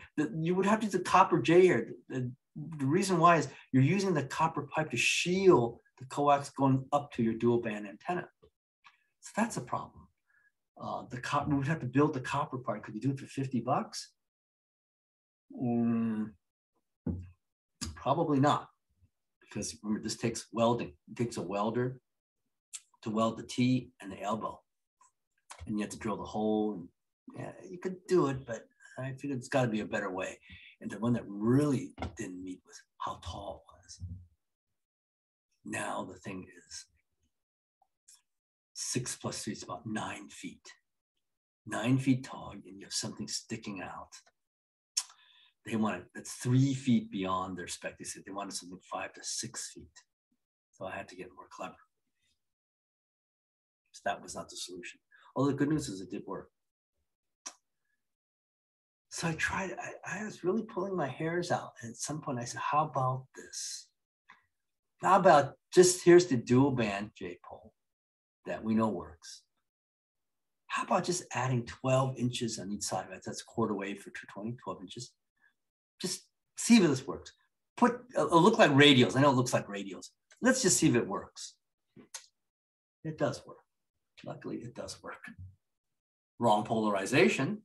use the copper J here. The reason why is you're using the copper pipe to shield the coax going up to your dual band antenna. So that's a problem. We would have to build the copper part. Could you do it for $50? Probably not, because remember, this takes welding. It takes a welder to weld the T and the elbow, and you have to drill the hole. And, yeah, you could do it, but I figured it's got to be a better way. And the one that really didn't meet was how tall it was. Now the thing is 6 + 3 is about 9 feet. 9 feet tall, and you have something sticking out. They wanted, that's 3 feet beyond their spec. They said they wanted something 5 to 6 feet. So I had to get more clever. So that was not the solution. Although the good news is it did work. So I tried, I was really pulling my hairs out. And at some point I said, how about this? How about just, here's the dual band J-pole that we know works. How about just adding 12 inches on each side, right? That's quarter wave for 220, 12 inches. Just see if this works. It'll look like radials. I know it looks like radials. Let's just see if it works. It does work. Luckily, it does work. Wrong polarization.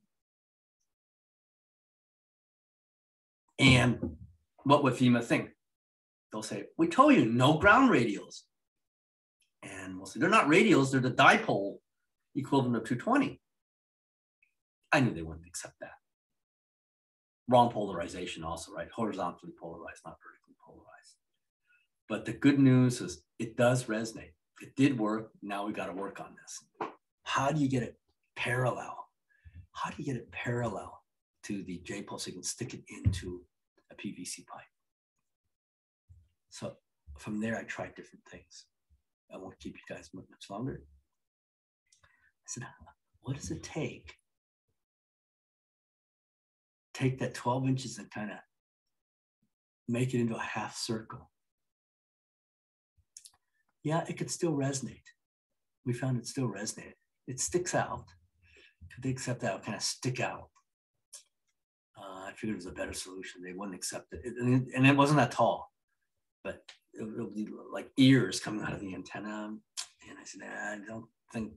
And what would FEMA think? They'll say, we told you no ground radials. And we'll say, they're not radials, they're the dipole equivalent of 220. I knew they wouldn't accept that. Wrong polarization also, right? Horizontally polarized, not vertically polarized. But the good news is it does resonate. It did work. Now we got to work on this. How do you get it parallel? How do you get it parallel to the J-pole so you can stick it into a PVC pipe? So from there, I tried different things. I won't keep you guys much longer. I said, what does it take? Take that 12 inches and kind of make it into a half circle. Yeah, it could still resonate. We found it still resonated. It sticks out. Could they accept that? It would kind of stick out. I figured it was a better solution. They wouldn't accept it. And it wasn't that tall, but it would be like ears coming out of the antenna. And I said, I don't think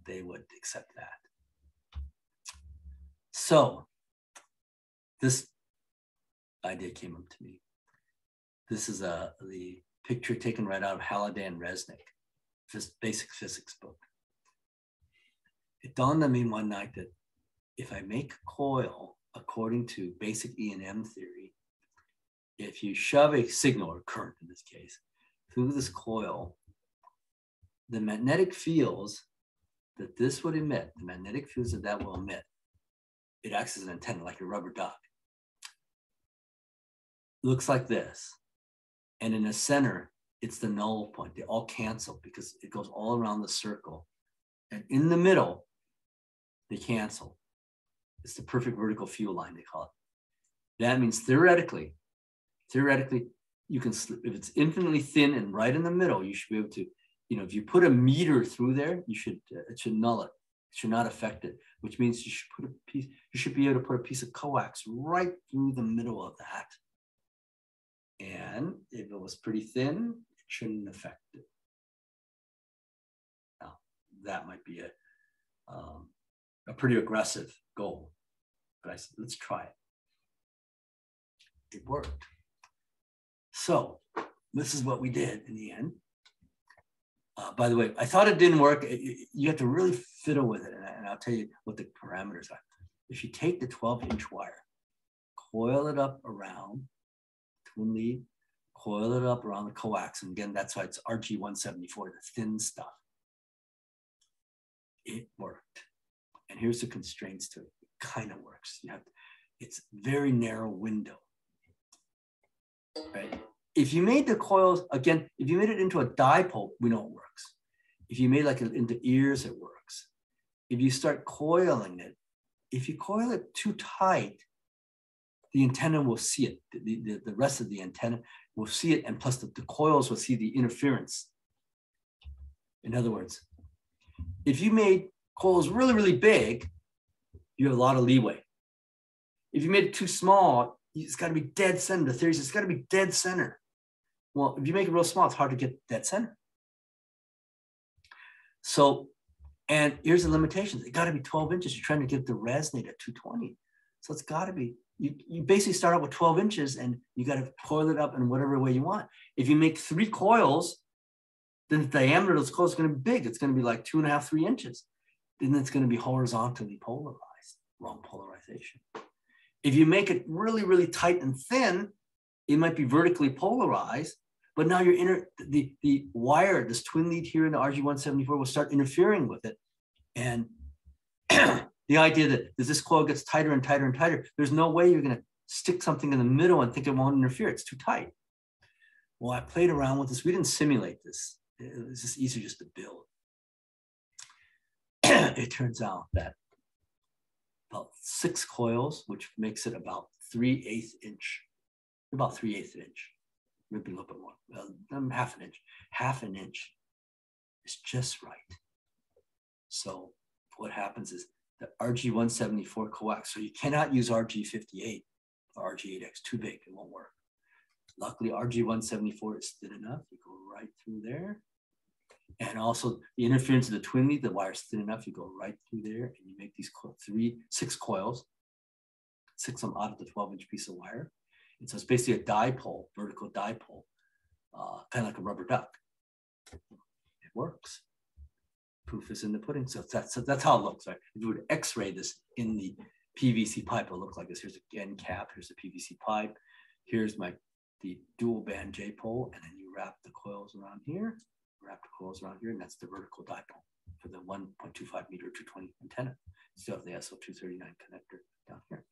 they would accept that. So this idea came up to me. This is the picture taken right out of Halliday and Resnick, this basic physics book. It dawned on me one night that if I make a coil according to basic E&M theory, if you shove a signal, or current in this case, through this coil, the magnetic fields that this would emit, the magnetic fields that that will emit, it acts as an antenna like a rubber duck. Looks like this. And in the center, it's the null point. They all cancel because it goes all around the circle. And in the middle, they cancel. It's the perfect vertical fuel line, they call it. That means theoretically, you can, if it's infinitely thin and right in the middle, you should be able to, if you put a meter through there, it should null it. It should not affect it, which means you should be able to put a piece of coax right through the middle of that. And if it was pretty thin, it shouldn't affect it. Now, that might be a pretty aggressive goal, but I said, let's try it. It worked. So this is what we did in the end. By the way, I thought it didn't work. You have to really fiddle with it, and I'll tell you what the parameters are. If you take the 12-inch wire, coil it up around twin lead, coil it up around the coax, and again, that's why it's RG174, the thin stuff. It worked. And here's the constraints to it. It kind of works. It's very narrow window, right? If you made the coils, again, if you made it into a dipole, we know it works. If you made like into ears, it works. If you start coiling it, if you coil it too tight, the antenna will see it. The rest of the antenna will see it, and plus the coils will see the interference. In other words, if you made coils really, really big, you have a lot of leeway. If you made it too small, it's got to be dead center. The theory is it's got to be dead center. Well, if you make it real small, it's hard to get dead center. So, and here's the limitations. It got to be 12 inches. You're trying to get the resonate at 220. So it's got to be, you basically start out with 12 inches and you got to coil it up in whatever way you want. If you make 3 coils, then the diameter of those coils is going to be big. It's going to be like 2.5, 3 inches. Then it's going to be horizontally polarized, wrong polarization. If you make it really, really tight and thin, it might be vertically polarized, but now the wire, this twin lead here in the RG174 will start interfering with it. And the idea that as this coil gets tighter and tighter and tighter, there's no way you're going to stick something in the middle and think it won't interfere. It's too tight. Well, I played around with this. We didn't simulate this. It was just easier just to build. It turns out that about 6 coils, which makes it about 3/8 inch, about 3/8 inch, maybe a little bit more, half an inch. Half an inch is just right. So what happens is the RG174 coax, so you cannot use RG58 or RG8X, too big, it won't work. Luckily, RG174 is thin enough, you go right through there. And also the interference of the twin lead, the wire's thin enough, you go right through there and you make these 6 coils, 6 of them out of the 12-inch piece of wire. And so it's basically a dipole, vertical dipole, kind of like a rubber duck. It works. Proof is in the pudding. So that's how it looks. Right? If you would X-ray this in the PVC pipe, it'll look like this. Here's the end cap. Here's the PVC pipe. Here's the dual band J pole, and then you wrap the coils around here. Wrap the coils around here, and that's the vertical dipole for the 1.25 meter 220 antenna. You still have the SO239 connector down here.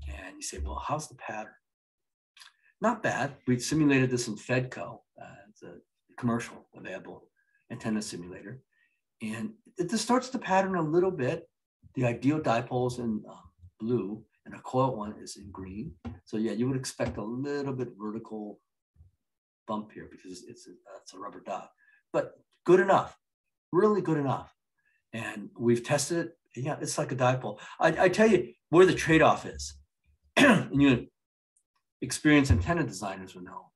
And you say, well, how's the pattern? Not bad. We simulated this in Fedco. It's a commercial available antenna simulator. And it distorts the pattern a little bit. The ideal dipole's in blue, and a coil one is in green. So yeah, you would expect a little bit vertical bump here because it's a rubber duck, but good enough, really good enough. And we've tested it. Yeah, it's like a dipole. I tell you where the trade-off is. And you experienced antenna designers will know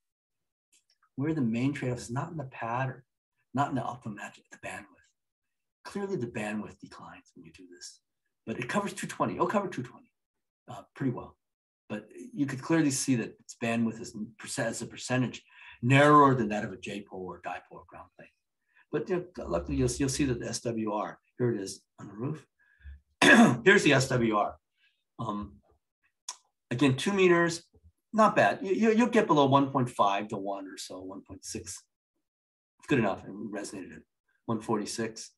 where the main trade-off is not in the pattern, not in the optimal match, the bandwidth. Clearly the bandwidth declines when you do this, but it covers 220. It'll cover 220 pretty well. But you could clearly see that its bandwidth is as a percentage narrower than that of a J-pole or dipole or ground plane. But luckily you'll see that the SWR, here it is on the roof. Here's the SWR. Again, 2 meters, not bad. You'll get below 1.5 to 1 or so, 1.6. It's good enough, and we resonated at 146.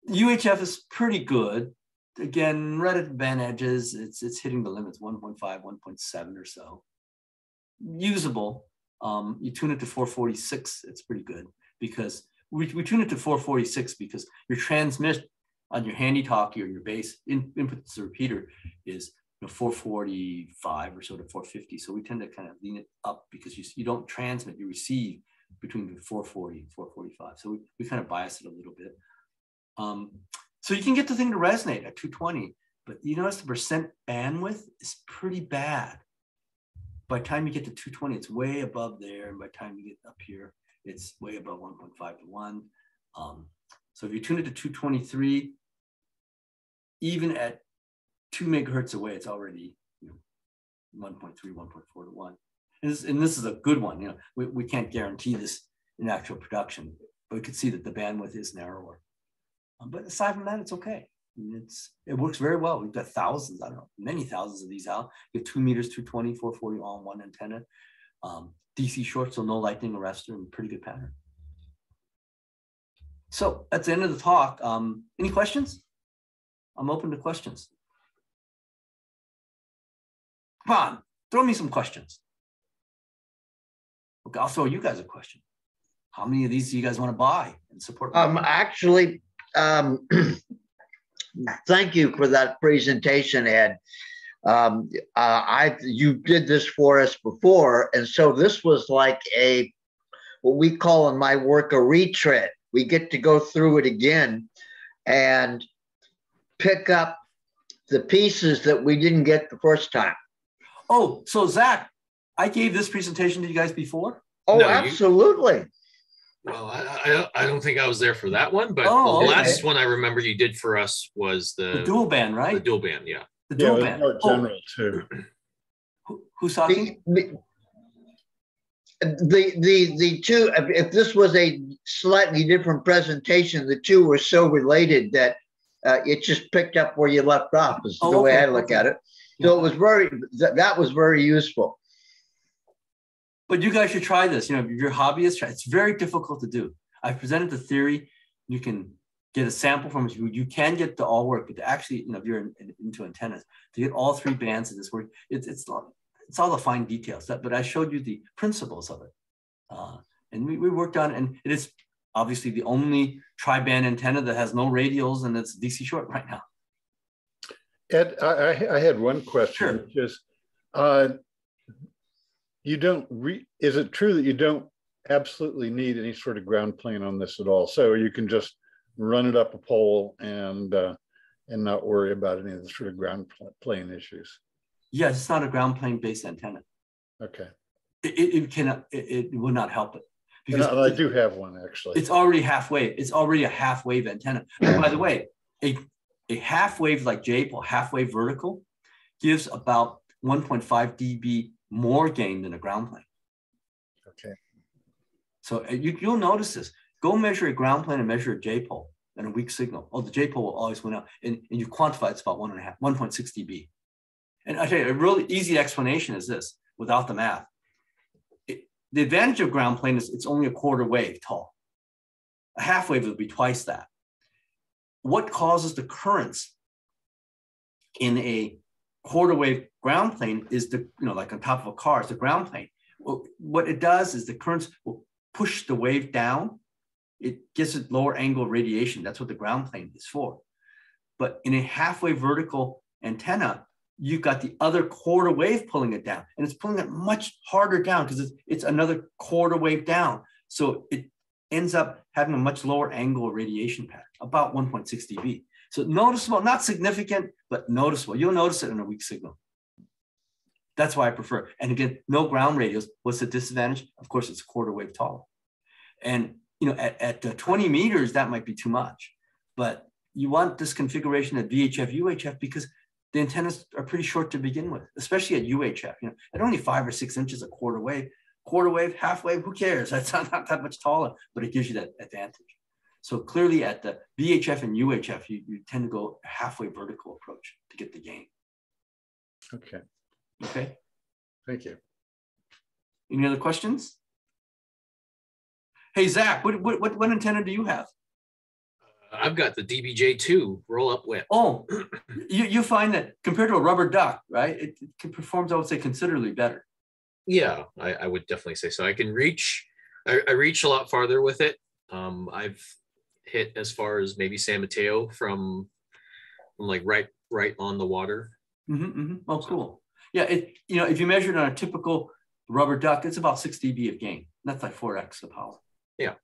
UHF is pretty good. Again, right at the band edges, it's hitting the limits, 1.5, 1.7 or so. Usable. You tune it to 446, it's pretty good because we tune it to 446 because your transmit on your handy talkie or your base input to the repeater is 445 or so to 450. So we tend to kind of lean it up because you don't transmit, you receive between 440 and 445. So we kind of bias it a little bit. So you can get the thing to resonate at 220, but you notice the percent bandwidth is pretty bad. By the time you get to 220, it's way above there. And by the time you get up here, it's way above 1.5 to 1. So if you tune it to 223, even at 2 megahertz away, it's already 1.3, 1.4 to 1. And this is a good one. We can't guarantee this in actual production, but we could see that the bandwidth is narrower. But aside from that, it's okay. It works very well. We've got thousands, I don't know, many thousands of these out. You have 2 meters, 220, 440 all on one antenna. DC short, so no lightning arrestor, and pretty good pattern. So that's the end of the talk. Any questions? I'm open to questions. Come on, throw me some questions. Okay, I'll throw you guys a question. How many of these do you guys want to buy and support? Actually, thank you for that presentation, Ed. You did this for us before, and so this was like what we call in my work a retread. We get to go through it again and pick up the pieces that we didn't get the first time. Oh, so Zach, I gave this presentation to you guys before? Oh, no, absolutely. Well, I don't think I was there for that one, but the last one I remember you did for us was the dual band, right? The dual band, yeah. The dual band. More general too. Who's talking? The two, if this was a slightly different presentation, the two were so related that it just picked up where you left off, is the way I look at it. So it was that was very useful. But you guys should try this. If you're hobbyists, it's very difficult to do. I've presented the theory. You can get a sample from it. You can get to all work, but to actually, if you're into antennas, to get all 3 bands of this work, it's all the fine details. But I showed you the principles of it. And we worked on it, and it is obviously the only tri-band antenna that has no radials, and it's DC short right now. Ed, I had one question. Sure. Which is, is it true that you don't absolutely need any sort of ground plane on this at all? So you can just run it up a pole and not worry about any of the sort of ground plane issues? Yes, it's not a ground plane based antenna. Okay. It will not help it. Because I do have one, actually. It's already halfway. It's already a half wave antenna. And by the way, a half wave like J-pole, half wave vertical, gives about 1.5 dB more gain than a ground plane. Okay. So you'll notice this. Go measure a ground plane and measure a J-pole and a weak signal. Oh, the J-pole will always win out. And you quantify it's about 1.6 dB. And I tell you, a really easy explanation is this, without the math. The advantage of ground plane is it's only a quarter wave tall. A half wave would be twice that. What causes the currents in a quarter wave ground plane is like on top of a car, it's the ground plane. Well, what it does is the currents will push the wave down. It gives it lower angle radiation. That's what the ground plane is for. But in a half-wave vertical antenna, you've got the other quarter wave pulling it down, and it's pulling it much harder down because it's another quarter wave down. So it ends up having a much lower angle radiation pattern, about 1.6 dB. So noticeable, not significant, but noticeable. You'll notice it in a weak signal. That's why I prefer. And again, no ground radios. What's the disadvantage? Of course, it's a quarter wave taller. And at 20 meters, that might be too much. But you want this configuration at VHF, UHF because the antennas are pretty short to begin with, especially at UHF. At only 5 or 6 inches a quarter wave, half wave, who cares? That's not that much taller, but it gives you that advantage. So clearly at the VHF and UHF, you tend to go a halfway vertical approach to get the gain. Okay. Okay. Thank you. Any other questions? Hey, Zach, what antenna do you have? I've got the DBJ2 roll-up whip. Oh, you find that compared to a rubber duck, right? It performs, I would say, considerably better. Yeah, I would definitely say so. I can reach, I reach a lot farther with it. I've hit as far as maybe San Mateo from like right on the water. Oh, cool. Yeah, if you measure it on a typical rubber duck, it's about 6 dB of gain. That's like 4x the power. Yeah.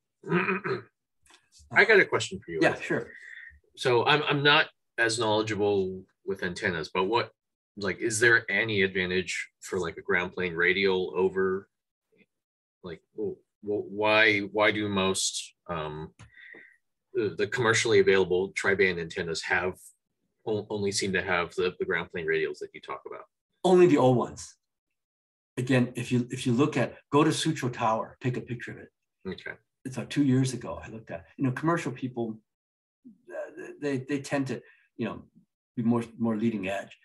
I got a question for you. Yeah, sure. So I'm not as knowledgeable with antennas, but is there any advantage for like a ground plane radial over like why do most the commercially available tri-band antennas only seem to have the ground plane radials that you talk about? Only the old ones. Again, if you look at, go to Sutro Tower, take a picture of it. Okay. It's 2 years ago I looked at. Commercial people, they tend to, be more leading edge.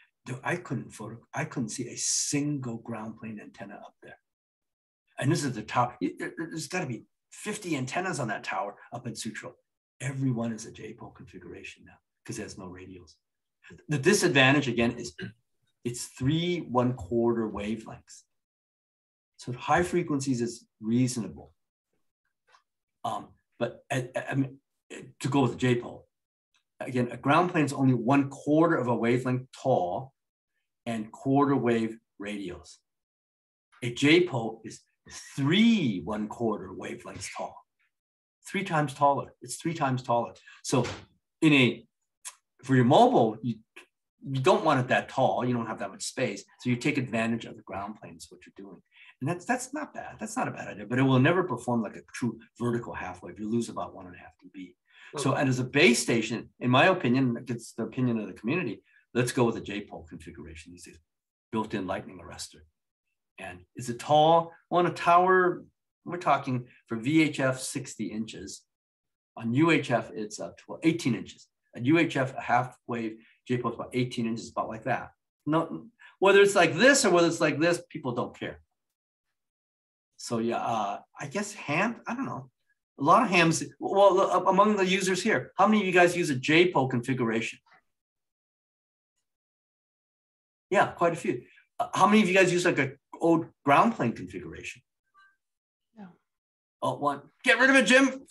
I couldn't see a single ground plane antenna up there. And this is the top. There's got to be 50 antennas on that tower up in Sutro. Every one is a J-pole configuration now because it has no radials. The disadvantage again is it's 3 1/4 wavelengths. So high frequencies is reasonable. But to go with the J-pole, again, a ground plane is only 1/4 of a wavelength tall and quarter wave radials. A J-pole is 3 1/4 wavelengths tall, 3 times taller. It's 3 times taller. So for your mobile, you don't want it that tall. You don't have that much space. So you take advantage of the ground plane is what you're doing. And that's not bad. That's not a bad idea, but it will never perform like a true vertical half wave. You lose about 1.5 dB. Okay. So, and as a base station, in my opinion, it's the opinion of the community, let's go with a J-pole configuration. These built-in lightning arrestor. And is it tall? On a tower, we're talking for VHF 60 inches. On UHF, it's 18 inches. At UHF, a half wave J-pole is about 18 inches, about like that. No, whether it's like this or whether it's like this, people don't care. So yeah, I guess I don't know. A lot of hams, well, among the users here, how many of you guys use a J-pole configuration? Yeah, quite a few. How many of you guys use like an old ground plane configuration? No. Oh, one. Get rid of it, Jim.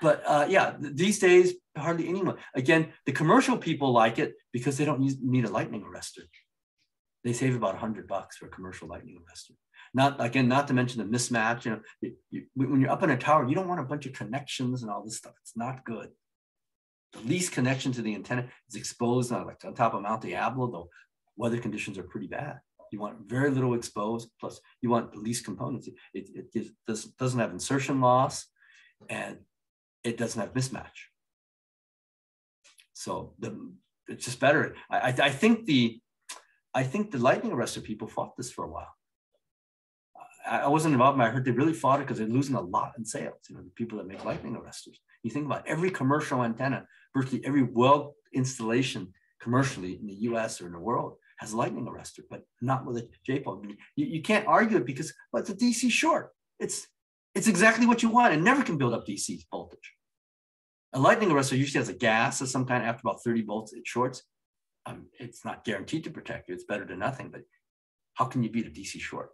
But yeah, these days, hardly anyone. Again, the commercial people like it because they don't need a lightning arrestor. They save about $100 for a commercial lightning arrestor. Not to mention the mismatch. When you're up in a tower, you don't want a bunch of connections and all this stuff. It's not good. The least connection to the antenna is exposed on top of Mount Diablo, though weather conditions are pretty bad. You want very little exposed, plus you want the least components. It doesn't have insertion loss, and it doesn't have mismatch. So it's just better. I think the lightning arrestor people fought this for a while. I wasn't involved, but I heard they really fought it because they're losing a lot in sales. You know, the people that make lightning arresters. You think about every commercial antenna, virtually every well installation commercially in the US or in the world has a lightning arrestor, but not with a J-pole. You can't argue it because, well, it's a DC short. It's exactly what you want and never can build up DC voltage. A lightning arrestor usually has a gas of some kind. After about 30 volts, it shorts. It's not guaranteed to protect you. It's better than nothing, but how can you beat a DC short?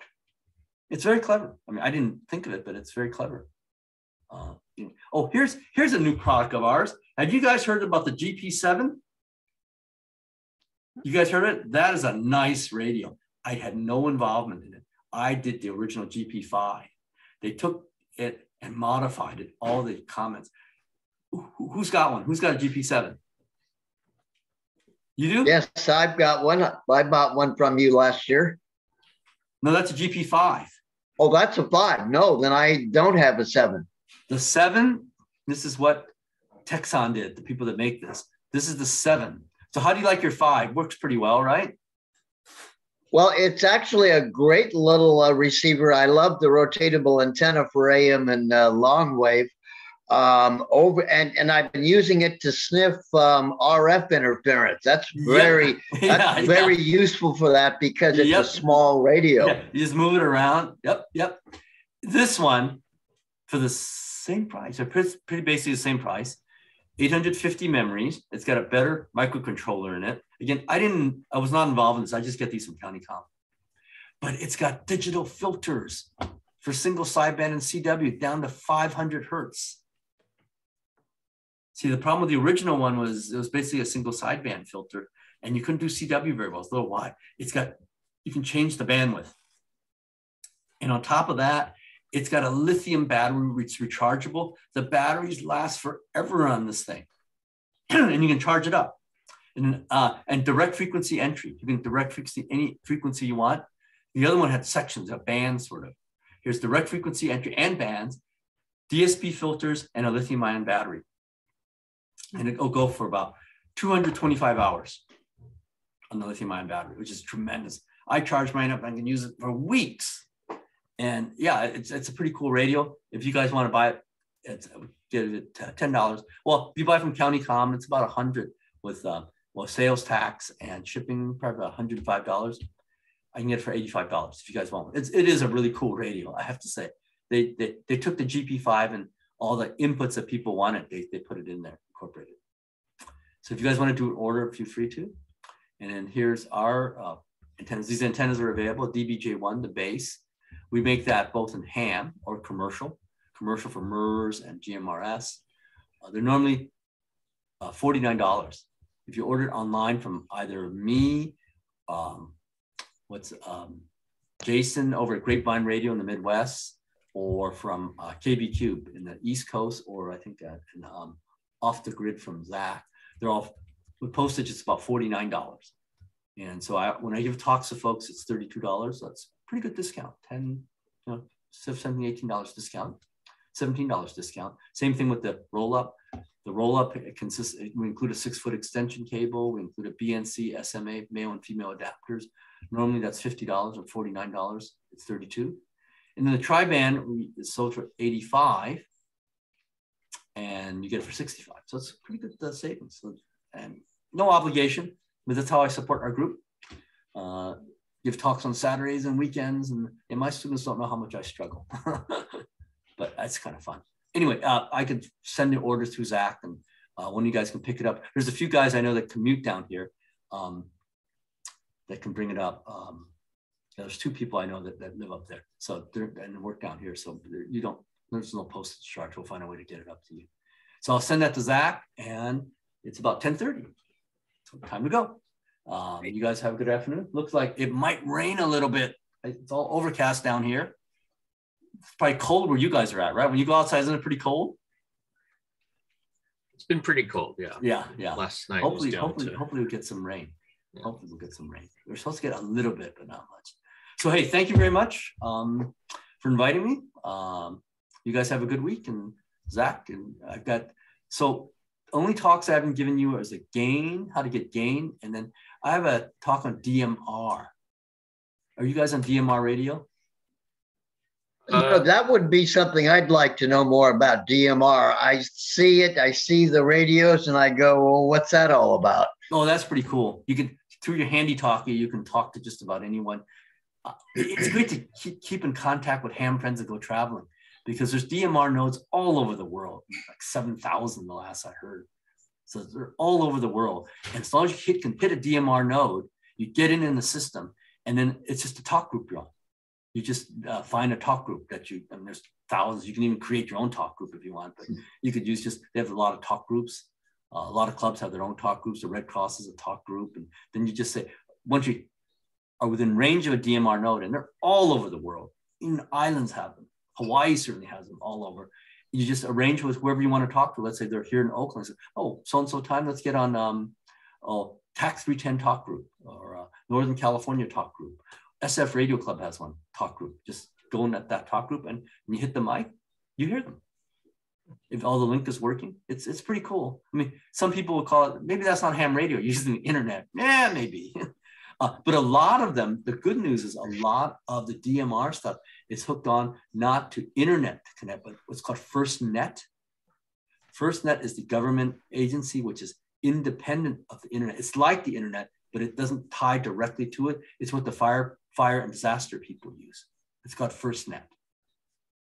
It's very clever. I mean, I didn't think of it, but it's very clever. Oh, here's a new product of ours. Have you guys heard about the GP7? You guys heard it? That is a nice radio. I had no involvement in it. I did the original GP5. They took it and modified it, all the comments. Who's got one? Who's got a GP7? You do? Yes, I've got one. I bought one from you last year. No, that's a GP5. Oh, that's a 5. No, then I don't have a 7. The 7, this is what Texon did, the people that make this. This is the 7. So how do you like your 5? Works pretty well, right? Well, it's actually a great little receiver. I love the rotatable antenna for AM and long wave. And I've been using it to sniff RF interference. That's very very useful for that because it's a small radio. Yeah. You just move it around. Yep. This one for the same price, or pretty basically the same price, 850 memories. It's got a better microcontroller in it. Again, I was not involved in this. I just get these from CountyCom. But it's got digital filters for single sideband and CW down to 500 hertz. See, the problem with the original one was it was basically a single sideband filter, and you couldn't do CW very well. It's a little wide. You can change the bandwidth. And on top of that, it's got a lithium battery. It's rechargeable. The batteries last forever on this thing. And you can charge it up. And direct frequency entry. You can direct frequency any frequency you want. The other one had sections, a band sort of. Here's direct frequency entry and bands, DSP filters, and a lithium ion battery. And it'll go for about 225 hours on the lithium ion battery, which is tremendous. I charge mine up and I can use it for weeks. And yeah, it's a pretty cool radio. If you guys want to buy it, get it at $10. Well, if you buy from CountyCom, it's about $100 with sales tax and shipping, probably about $105. I can get it for $85 if you guys want. It is a really cool radio, I have to say. They took the GP5 and all the inputs that people wanted, they put it in there, incorporated. So if you guys want to do an order, feel free to. And then here's our antennas. These antennas are available, DBJ1, the base. We make that both in ham or commercial for MERS and GMRS. They're normally $49. If you order it online from either me, Jason over at Grapevine Radio in the Midwest, or from KB Cube in the East Coast, or I think Off the Grid from Zach. They're all, with postage, it's about $49. And so when I give talks to folks, it's $32. That's a pretty good discount, $17, $18 discount, $17 discount. Same thing with the Rollup. The Rollup, we include a 6-foot extension cable. We include a BNC, SMA, male and female adapters. Normally that's $50 or $49. It's $32. And then the tri-band is sold for $85, and you get it for $65. So it's pretty good savings. So, and no obligation, but that's how I support our group. Give talks on Saturdays and weekends, and my students don't know how much I struggle, but that's kind of fun. Anyway, I could send the orders through Zach, and one of you guys can pick it up. There's a few guys I know that commute down here that can bring it up. There's 2 people I know that live up there, so and work down here. So there's no postage charge. We'll find a way to get it up to you. So I'll send that to Zach, and it's about 10:30. So time to go. You guys have a good afternoon. Looks like it might rain a little bit. It's all overcast down here. It's probably cold where you guys are at, right? When you go outside, isn't it pretty cold? It's been pretty cold, yeah. Yeah. Last night hopefully we'll get some rain. Yeah. Hopefully we'll get some rain. We're supposed to get a little bit, but not much. So hey, thank you very much for inviting me. You guys have a good week, and Zach, and I've got, so only talks I haven't given you is a gain, how to get gain. And then I have a talk on DMR. Are you guys on DMR radio? That would be something I'd like to know more about, DMR. I see it, I see the radios, and I go, well, what's that all about? Oh, that's pretty cool. You can, through your handy talkie, you can talk to just about anyone. It's great to keep in contact with ham friends that go traveling, because there's DMR nodes all over the world, like 7,000 the last I heard. So they're all over the world. And as long as you can hit a DMR node, you get in the system, and then it's just a talk group you're on. You just find a talk group that you, and there's thousands. You can even create your own talk group if you want, but you could use just, they have a lot of talk groups. A lot of clubs have their own talk groups. The Red Cross is a talk group. And then you just say, once you are within range of a DMR node, and they're all over the world, even islands have them. Hawaii certainly has them all over. You just arrange with whoever you want to talk to. Let's say they're here in Oakland. Say, oh, so-and-so time, let's get on TAC 310 talk group, or Northern California talk group. SF Radio Club has one talk group. Just go in that talk group, and you hit the mic, you hear them. If all the link is working, it's pretty cool. I mean, some people will call it, maybe that's not ham radio, using the internet. Yeah, maybe. But a lot of them, the good news is a lot of the DMR stuff is hooked on not to internet to connect, but what's called FirstNet. FirstNet is the government agency which is independent of the internet. It's like the internet, but it doesn't tie directly to it. It's what the fire and disaster people use. It's called FirstNet.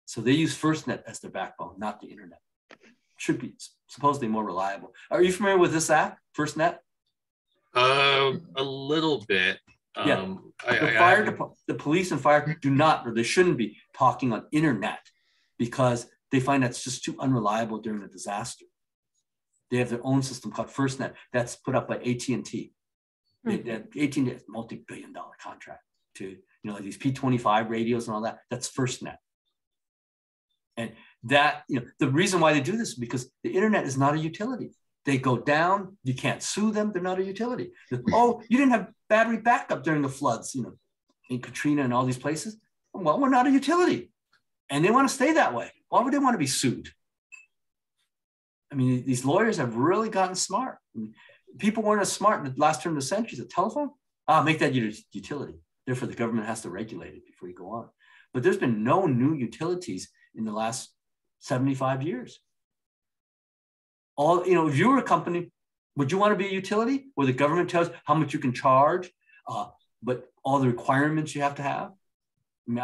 So they use FirstNet as their backbone, not the internet. Should be supposedly more reliable. Are you familiar with this app, FirstNet? A little bit. Yeah. The police and fire do not, or they shouldn't be talking on internet, because they find that's just too unreliable during a disaster. They have their own system called FirstNet that's put up by AT&T. AT&T has a multi-billion-dollar contract to, like these P25 radios and all that. That's FirstNet. And that, the reason why they do this is because the internet is not a utility. They go down, you can't sue them, they're not a utility. Oh, you didn't have battery backup during the floods, in Katrina and all these places. Well, we're not a utility. And they want to stay that way. Why would they want to be sued? I mean, these lawyers have really gotten smart. I mean, people weren't as smart in the last turn of the century. The telephone, make that utility. Therefore, the government has to regulate it before you go on. But there's been no new utilities in the last 75 years. If you were a company, would you want to be a utility where the government tells how much you can charge, but all the requirements you have to have? I mean,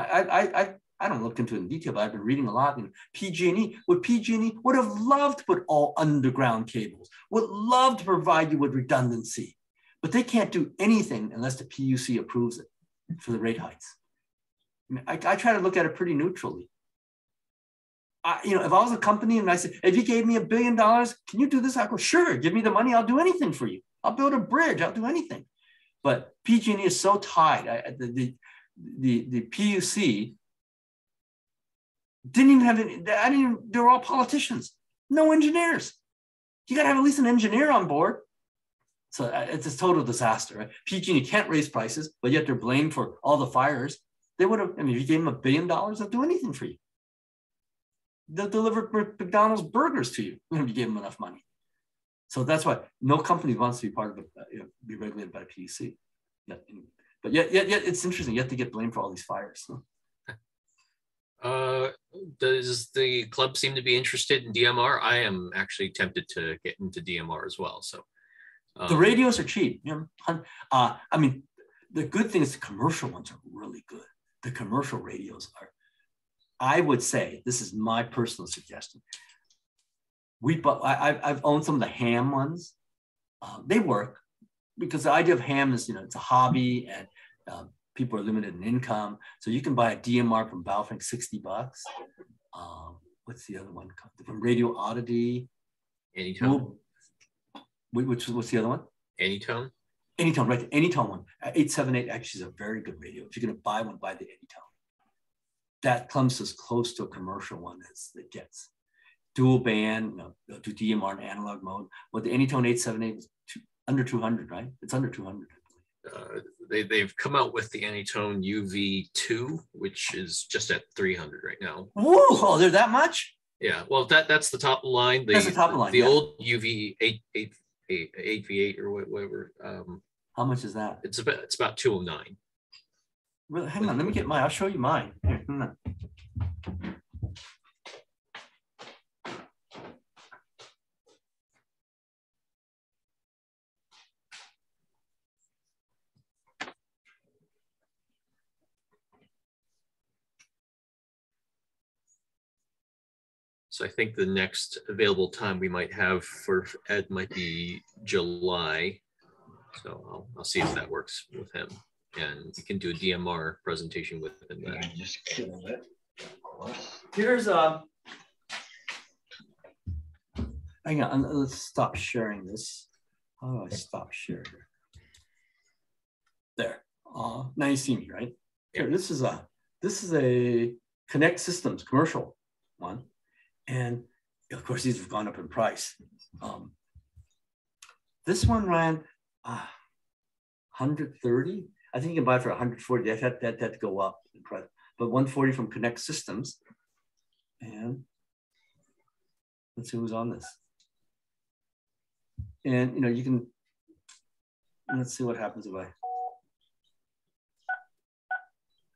I don't look into it in detail, but I've been reading a lot. PG&E would have loved to put all underground cables, would love to provide you with redundancy, but they can't do anything unless the PUC approves it for the rate hikes. I mean, I try to look at it pretty neutrally. If I was a company and I said, if you gave me $1 billion, can you do this? I go, sure, give me the money. I'll do anything for you. I'll build a bridge. I'll do anything. But PG&E is so tied. The PUC didn't even have any, they were all politicians, no engineers. You got to have at least an engineer on board. So it's a total disaster, right? PG&E can't raise prices, but yet they're blamed for all the fires. They would have, if you gave them $1 billion, they'll do anything for you. They'll deliver McDonald's burgers to you if you gave them enough money. So that's why no company wants to be part of it, be regulated by a PUC. But yet it's interesting. You have to get blamed for all these fires. So. Does the club seem to be interested in DMR? I am actually tempted to get into DMR as well. So the radios are cheap. I mean, the good thing is the commercial ones are really good. The commercial radios are. I would say, this is my personal suggestion. I've owned some of the ham ones. They work because the idea of ham is, it's a hobby and people are limited in income. So you can buy a DMR from Baofeng, $60. What's the other one? From Radio Oddity. Anytone. What's the other one? Anytone. Anytone, right? The Anytone one. 878 actually is a very good radio. If you're going to buy one, buy the Anytone. That comes as close to a commercial one as it gets. Dual band, they'll do DMR in analog mode. Well, the Anytone 878 is under 200, right? It's under 200. They've come out with the Anytone UV2, which is just at 300 right now. Whoa, they're that much? Yeah, well, that's the top line. That's the top of the line, The yeah. old UV 8V8 or whatever. How much is that? It's about 209. Really? Hang on, let me get mine. I'll show you mine. Here, hang on. So I think the next available time we might have for Ed might be July. So I'll see if that works with him, and we can do a DMR presentation with him then. I just killed it. Of course. Here's hang on, let's stop sharing this. How do I stop sharing? There. Now you see me, right? Yeah. Here, this is a Connect Systems commercial one. And of course, these have gone up in price. This one ran 130. I think you can buy it for 140. That had to go up in price. But 140 from Connect Systems. And let's see who's on this. And you know, you can, let's see what happens if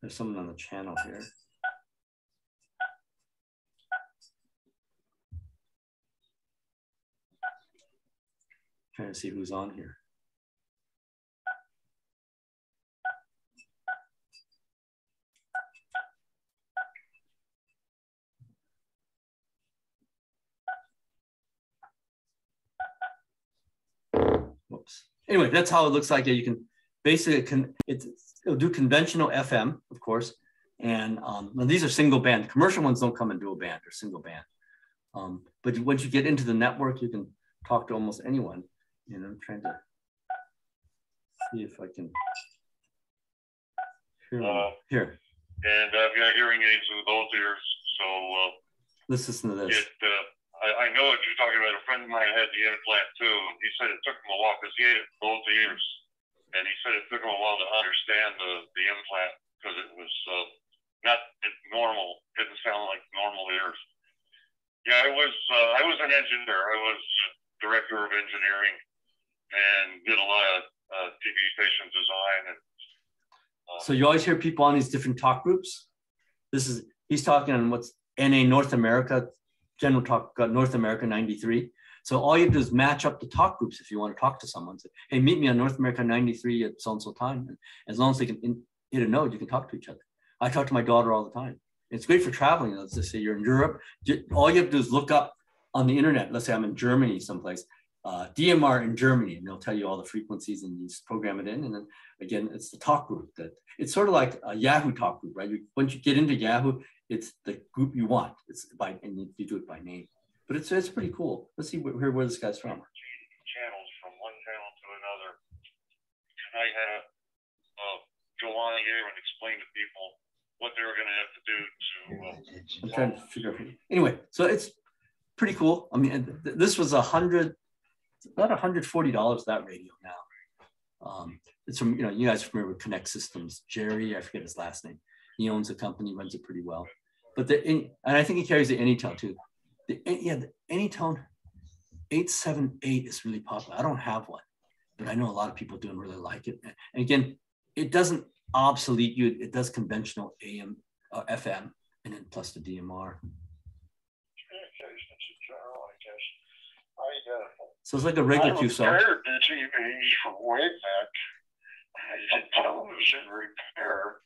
there's someone on the channel here. Trying to see who's on here. Whoops. Anyway, that's how it looks like. You can basically, it'll do conventional FM, of course. And now these are single band. Commercial ones don't come in dual band or single band. But once you get into the network, you can talk to almost anyone. And I'm trying to see if I can here. And I've got hearing aids in both ears, so let's listen to this. I know what you're talking about. A friend of mine had the implant too. He said it took him a while because he had it in both ears, and he said it took him a while to understand the implant because it was not normal. Didn't sound like normal ears. Yeah, I was an engineer. I was director of engineering and did a lot of TV station design. And so you always hear people on these different talk groups. He's talking on what's NA North America, General Talk North America 93. So all you have to do is match up the talk groups if you want to talk to someone. Say, hey, meet me on North America 93 at so-and-so time. And as long as they can hit a node, you can talk to each other. I talk to my daughter all the time. It's great for traveling. Let's just say you're in Europe. All you have to do is look up on the internet. Let's say I'm in Germany someplace. DMR in Germany, and they'll tell you all the frequencies and you just program it in. And then again, it's the talk group it's sort of like a Yahoo talk group, right? Once you get into Yahoo, it's the group you want. And you do it by name. But it's pretty cool. Let's see where this guy's from. Channels from one channel to another. And I had go on here and explain to people what they were going to have to do to. I'm trying to figure out. Anyway, so it's pretty cool. I mean, this was about $140 that radio now. It's from, you guys remember Connect Systems. Jerry, I forget his last name. He owns a company, runs it pretty well. But and I think he carries the Anytone too. The Anytone 878 is really popular. I don't have one, but I know a lot of people do and really like it. And again, it doesn't obsolete you. It does conventional AM, FM, and then plus the DMR. So it's like a regular QSO. I repaired the TV from way back. I did television repair.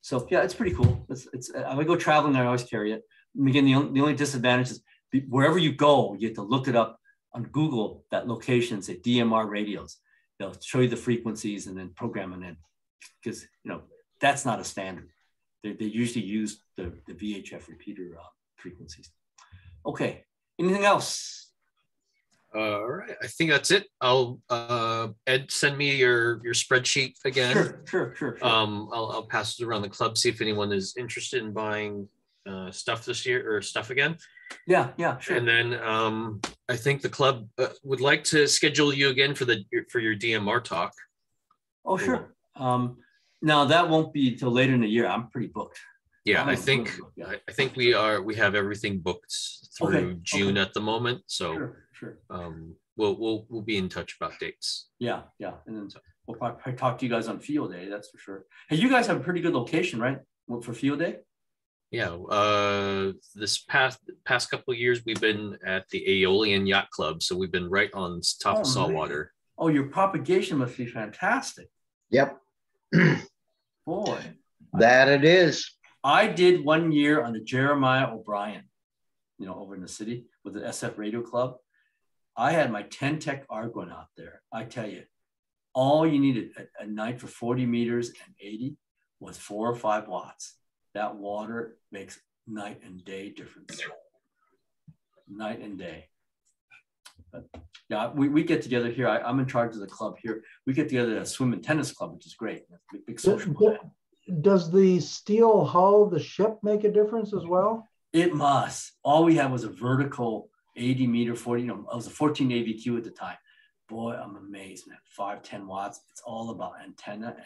So yeah, it's pretty cool. I go traveling, I always carry it. And again, the only disadvantage is wherever you go, you have to look it up on Google, that location, say DMR radios. They'll show you the frequencies and then program it in, because that's not a standard. They usually use the VHF repeater frequencies. Okay, anything else? All right, I think that's it. I'll Ed, send me your spreadsheet again. Sure. I'll pass it around the club, see if anyone is interested in buying stuff this year or stuff again. Yeah, sure. And then I think the club would like to schedule you again for your DMR talk. Oh, sure. Now that won't be till later in the year. I'm pretty booked. Yeah, Oh, I think yeah. I think we have everything booked through June at the moment. So Sure. we'll be in touch about dates. Yeah. And then we'll probably talk to you guys on field day, that's for sure. Hey, you guys have a pretty good location, right? For field day? Yeah. This past couple of years we've been at the Aeolian Yacht Club. So we've been right on top of saltwater. Oh, your propagation must be fantastic. Yep. Boy. That it is. I did 1 year on the Jeremiah O'Brien, over in the city with the SF Radio Club. I had my 10 Tech Argonaut there. I tell you, all you needed at night for 40 meters and 80 was 4 or 5 watts. That water makes night and day difference. Night and day. But yeah, we get together here. I'm in charge of the club here. We get together at a swim and tennis club, which is great. Big social event. Does the steel hull of the ship make a difference as well? It must. All we had was a vertical 80 meter, 40, I was a 14 AVQ at the time. Boy, I'm amazed, man. 5-10 watts. It's all about antenna.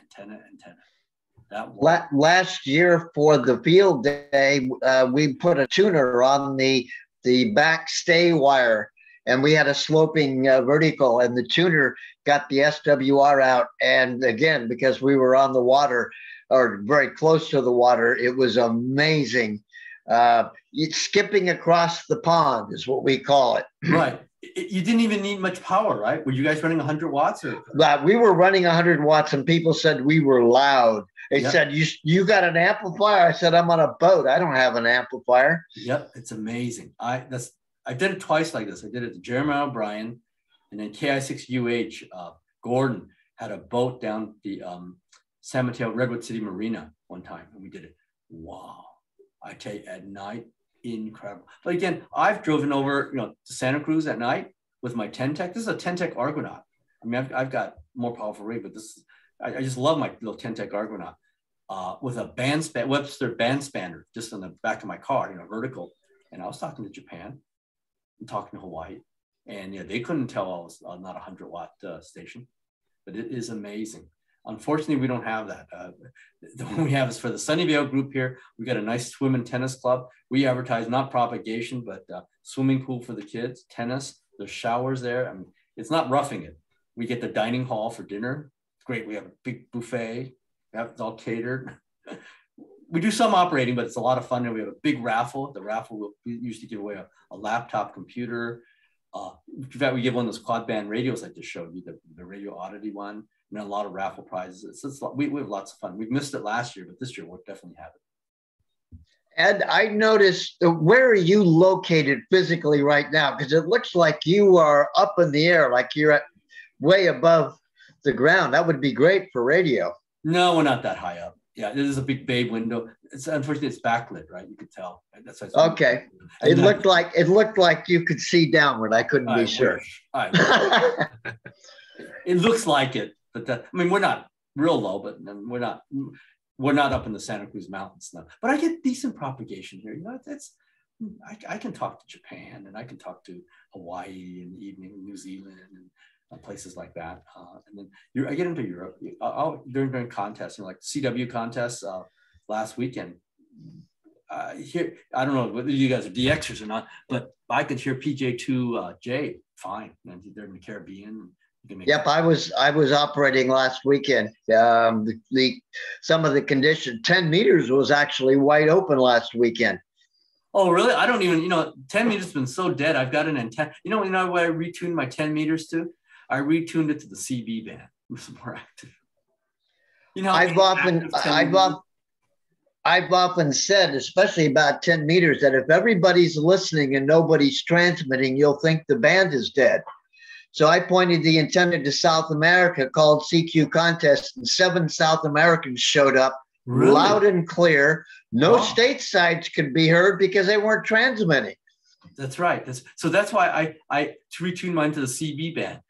Last year for the field day, we put a tuner on the back stay wire, and we had a sloping vertical, and the tuner got the SWR out. And again, because we were on the water or very close to the water, it was amazing. Skipping across the pond is what we call it. Right. You didn't even need much power, right? Were you guys running 100 watts? Or? We were running 100 watts, and people said we were loud. They said, you got an amplifier? I said, I'm on a boat. I don't have an amplifier. Yep, it's amazing. I did it twice like this. I did it to Jeremiah O'Brien, and then KI6UH, Gordon had a boat down the San Mateo Redwood City Marina one time, and we did it. Wow. I tell you, at night, incredible. But again, I've driven over, to Santa Cruz at night with my 10 Tech. This is a 10 Tech Argonaut. I mean, I've got more powerful rig, but I just love my little 10 Tech Argonaut with a Webster band spanner just on the back of my car, vertical. And I was talking to Japan and talking to Hawaii, and they couldn't tell I was not a 100-watt station, but it is amazing. Unfortunately, we don't have that. The one we have is for the Sunnyvale group here. We got a nice swim and tennis club. We advertise not propagation, but swimming pool for the kids, tennis. There's showers there. I mean, it's not roughing it. We get the dining hall for dinner. It's great. We have a big buffet. It's all catered. We do some operating, but it's a lot of fun. And we have a big raffle. The raffle, we usually give away a laptop computer. In fact, we give one of those quad band radios I just showed you, the Radio Oddity one. And a lot of raffle prizes. We have lots of fun. We missed it last year, but this year we'll definitely have it. Ed, I noticed, where are you located physically right now? Because it looks like you are up in the air, like you're at way above the ground. That would be great for radio. No, we're not that high up. Yeah, this is a big bay window. Unfortunately, it's backlit, right? You could tell. That's okay. It looked like you could see downward. I couldn't be sure. It looks like it. But we're not real low, but we're not up in the Santa Cruz Mountains now. But I get decent propagation here. I can talk to Japan, and I can talk to Hawaii in the evening, New Zealand, and places like that. And then I get into Europe. During contests, like CW contests last weekend. Here, I don't know whether you guys are DXers or not, but I could hear PJ2J fine. And they're in the Caribbean. Yep, I was operating last weekend. Some of the condition, 10 meters was actually wide open last weekend. Oh, really? I don't even, 10 meters has been so dead. I've got an antenna. You know what I retuned my 10 meters to? I retuned it to the CB band. It was more active. I've often said, especially about 10 meters, that if everybody's listening and nobody's transmitting, you'll think the band is dead. So I pointed the antenna to South America, called CQ Contest, and 7 South Americans showed up, really? Loud and clear. No statesides could be heard because they weren't transmitting. That's right. That's why I retuned mine to the CB band.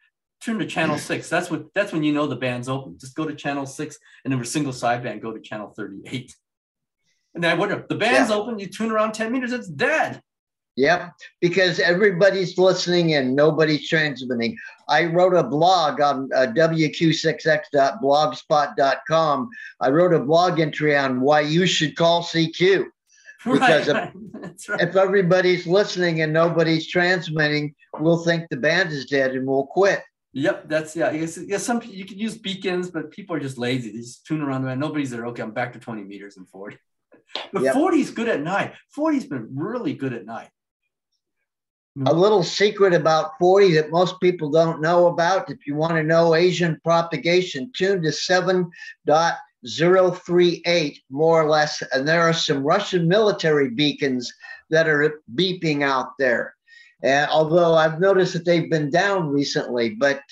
Turn to channel 6. That's when you know the band's open. Just go to channel 6, and then for single sideband, go to channel 38. And then I wonder, the band's open. You tune around 10 meters, it's dead. Yep, because everybody's listening and nobody's transmitting. I wrote a blog on wq6x.blogspot.com. I wrote a blog entry on why you should call CQ. Because Right. That's right. if everybody's listening and nobody's transmitting, we'll think the band is dead and we'll quit. Yep, that's yeah. Some you can use beacons, but people are just lazy. They just tune around the nobody's there. Okay, I'm back to 20 meters and 40. But Yep. 40 is good at night. 40's been really good at night. A little secret about 40 that most people don't know about. If you want to know Asian propagation, tune to 7.038 more or less. And there are some Russian military beacons that are beeping out there. And although I've noticed that they've been down recently, but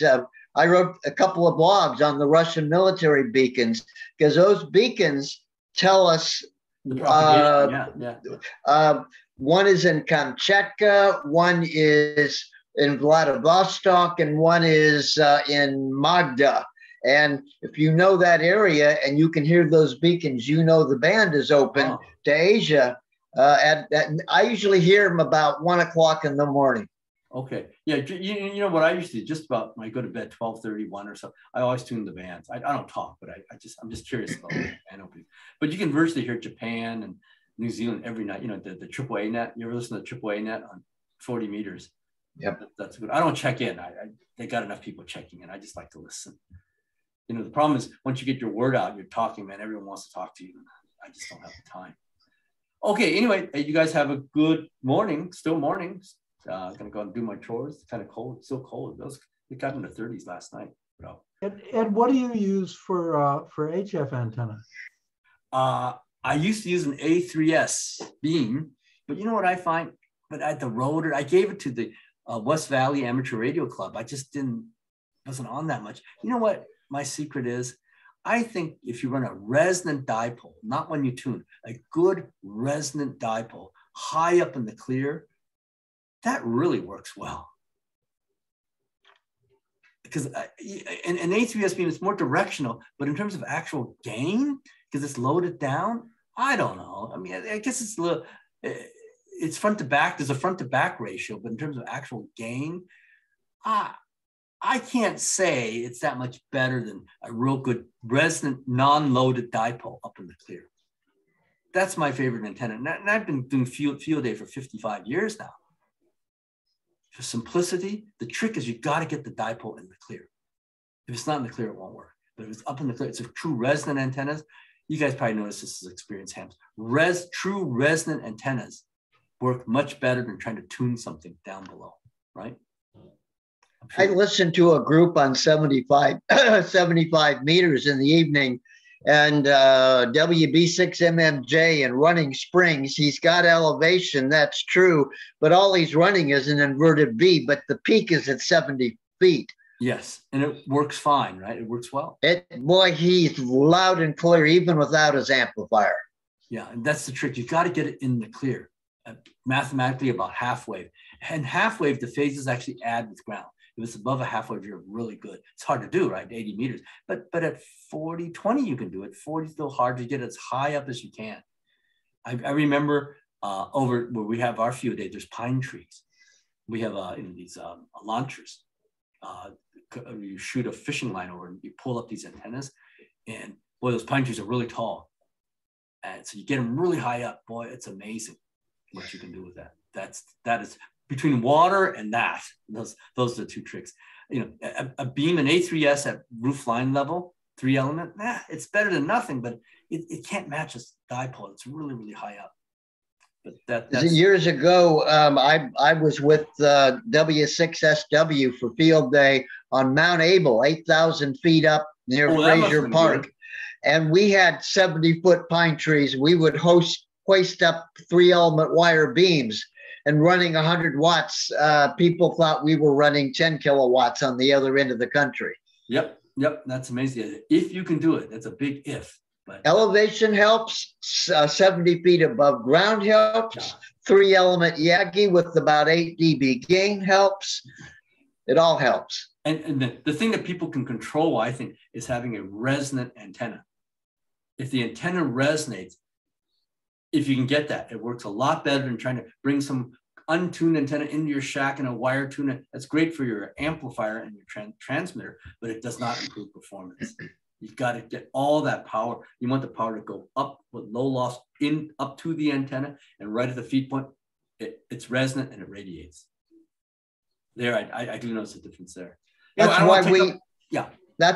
I wrote a couple of blogs on the Russian military beacons because those beacons tell us The propagation, one is in Kamchatka, one is in Vladivostok, and one is in Magda. And if you know that area and you can hear those beacons, you know the band is open to Asia. I usually hear them about 1 o'clock in the morning. Okay. Yeah. You know what I used to do just about when I go to bed, 12:31 or so, I always tune the bands. I don't talk, but I'm just curious about the band opening. But you can virtually hear Japan and New Zealand every night. You know, the AAA net. You ever listen to AAA net on 40 meters? Yep. That's good. I don't check in. They got enough people checking in. I just like to listen. You know, the problem is once you get your word out, you're talking, man, everyone wants to talk to you. I just don't have the time. Okay. Anyway, you guys have a good morning, still morning. Gonna go and do my chores. It's kind of cold, still cold. It got in the 30s last night. Bro. Ed, what do you use for HF antenna? I used to use an A3S beam, but you know what I find? But at the rotor, I gave it to the West Valley Amateur Radio Club. I just wasn't on that much. You know what my secret is? I think if you run a resonant dipole, not when you tune, a good resonant dipole high up in the clear, that really works well. Because an A3S beam is more directional, but in terms of actual gain, because it's loaded down, I don't know. I mean, I guess it's a little, it's front to back. There's a front to back ratio, but in terms of actual gain, I can't say it's that much better than a real good resonant non-loaded dipole up in the clear. That's my favorite antenna. And I've been doing field day for 55 years now. For simplicity, the trick is you got to get the dipole in the clear. If it's not in the clear, it won't work. But if it's up in the clear, it's a true resonant antennas. You guys probably noticed this as experienced hams. True resonant antennas work much better than trying to tune something down below, right? I listened to a group on 75 meters in the evening, and WB6MMJ and running springs. He's got elevation, that's true, but all he's running is an inverted V, but the peak is at 70 feet. Yes, and it works fine, right? It works well. Boy, he's loud and clear even without his amplifier. Yeah, and that's the trick. You got to get it in the clear, mathematically about half wave. And half wave, the phases actually add with ground. If it's above a half wave, you're really good. It's hard to do, right? 80 meters. But at 40, 20, you can do it. 40 is still hard to get as high up as you can. I remember over where we have our field day, there's pine trees. We have these launchers. You shoot a fishing line over and you pull up these antennas. And boy, those pine trees are really tall. And so you get them really high up. Boy, it's amazing what you can do with that. That is between water and that. Those are the two tricks. You know, a beam, an A3S at roof line level, 3 element, it's better than nothing, but it can't match a dipole. It's really, really high up. But that's years ago, I was with W6SW for field day on Mount Abel, 8,000 feet up near Fraser Park. Good. And we had 70-foot pine trees. We would hoist up 3 element wire beams. And running 100 watts, people thought we were running 10 kilowatts on the other end of the country. Yep, that's amazing. If you can do it, that's a big if. But elevation helps, 70 feet above ground helps, 3 element Yagi with about 8 dB gain helps. It all helps. And the thing that people can control, I think, is having a resonant antenna. If the antenna resonates, if you can get that, it works a lot better than trying to bring some untuned antenna into your shack and a wire tune it. That's great for your amplifier and your transmitter, but it does not improve performance. You've got to get all that power. You want the power to go up with low loss up to the antenna, and right at the feed point, it's resonant and it radiates. There, I do notice a difference there. That's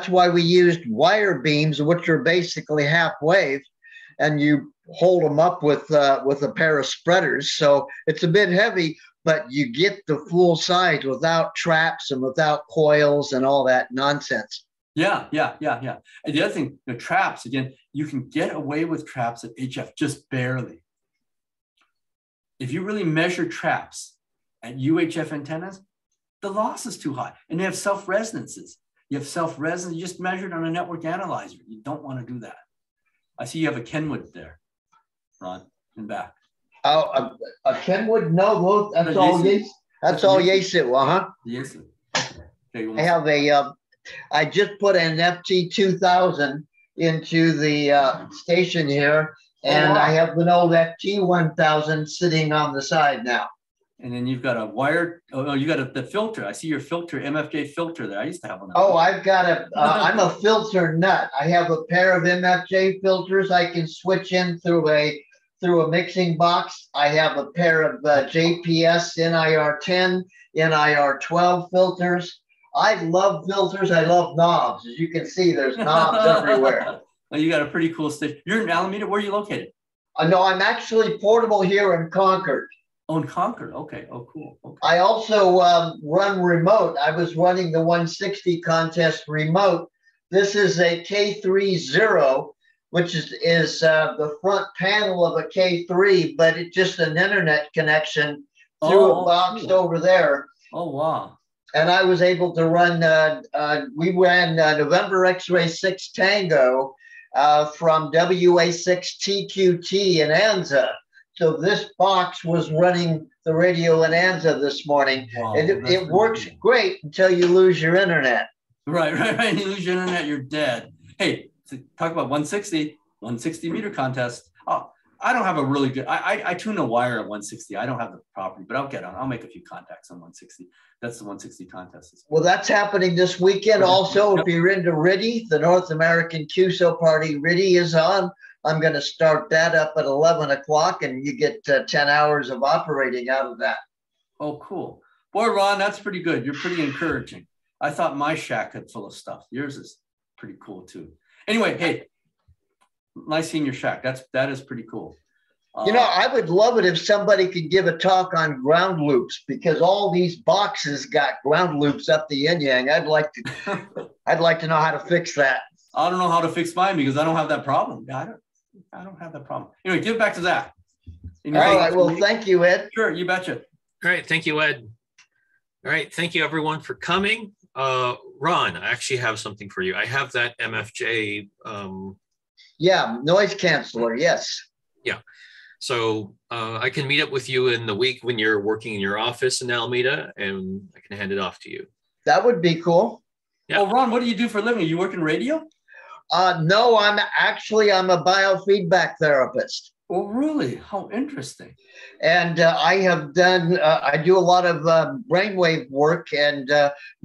why we used wire beams, which are basically half wave, and you hold them up with a pair of spreaders. So it's a bit heavy, but you get the full size without traps and without coils and all that nonsense. Yeah. And the other thing, the traps, again, you can get away with traps at HF just barely. If you really measure traps at UHF antennas, the loss is too high. And they have self-resonances. You have self-resonance, you just measured on a network analyzer. You don't want to do that. I see you have a Kenwood there, Ron, in back. Oh, a Kenwood? No, that's all Yaesu. That's all Yaesu, huh? Yaesu. I have I just put an FT2000 into the station here, and I have an old FT1000 sitting on the side now. And then you've got a wire. Oh, you got the filter. I see your filter, MFJ filter there. I used to have one. Oh, I've got I'm a filter nut. I have a pair of MFJ filters I can switch in through a mixing box. I have a pair of JPS NIR10, NIR12 filters. I love filters. I love knobs. As you can see, there's knobs everywhere. Well, you got a pretty cool station. You're in Alameda. Where are you located? No, I'm actually portable here in Concord. Oh, in Concord. Okay. Oh, cool. Okay. I also run remote. I was running the 160 contest remote. This is a K30, which is the front panel of a K3, but it's just an internet connection through a box over there. Oh, wow. And I was able to run, we ran November X-ray 6 Tango from WA6TQT in ANZA. So this box was running the radio in ANZA this morning. Wow, it works great until you lose your internet. Right. You lose your internet, you're dead. Hey, talk about 160 meter contest. Oh, I don't have a really good, I tune a wire at 160. I don't have the property, but I'll make a few contacts on 160. That's the 160 contest. Well, that's happening this weekend. Also, if you're into RIDI, the North American QSO Party RIDI is on. I'm going to start that up at 11 o'clock, and you get 10 hours of operating out of that. Oh, cool. Boy, Ron, that's pretty good. You're pretty encouraging. I thought my shack had full of stuff. Yours is pretty cool, too. Anyway, hey, nice seeing your shack. That is pretty cool. I would love it if somebody could give a talk on ground loops, because all these boxes got ground loops up the yin-yang. I'd like to know how to fix that. I don't know how to fix mine because I don't have that problem. I don't have that problem. Anyway, give it back to Zach. All right. Well, thank you, Ed. Sure, you betcha. All right. Thank you, Ed. All right. Thank you, everyone, for coming. Ron, I actually have something for you. I have that MFJ. Yeah, noise canceller. Yes. Yeah. So I can meet up with you in the week when you're working in your office in Alameda, and I can hand it off to you. That would be cool. Yeah. Oh, Ron, what do you do for a living? Are you working radio? No, I'm a biofeedback therapist. Oh, really? How interesting. And I have done, I do a lot of brainwave work and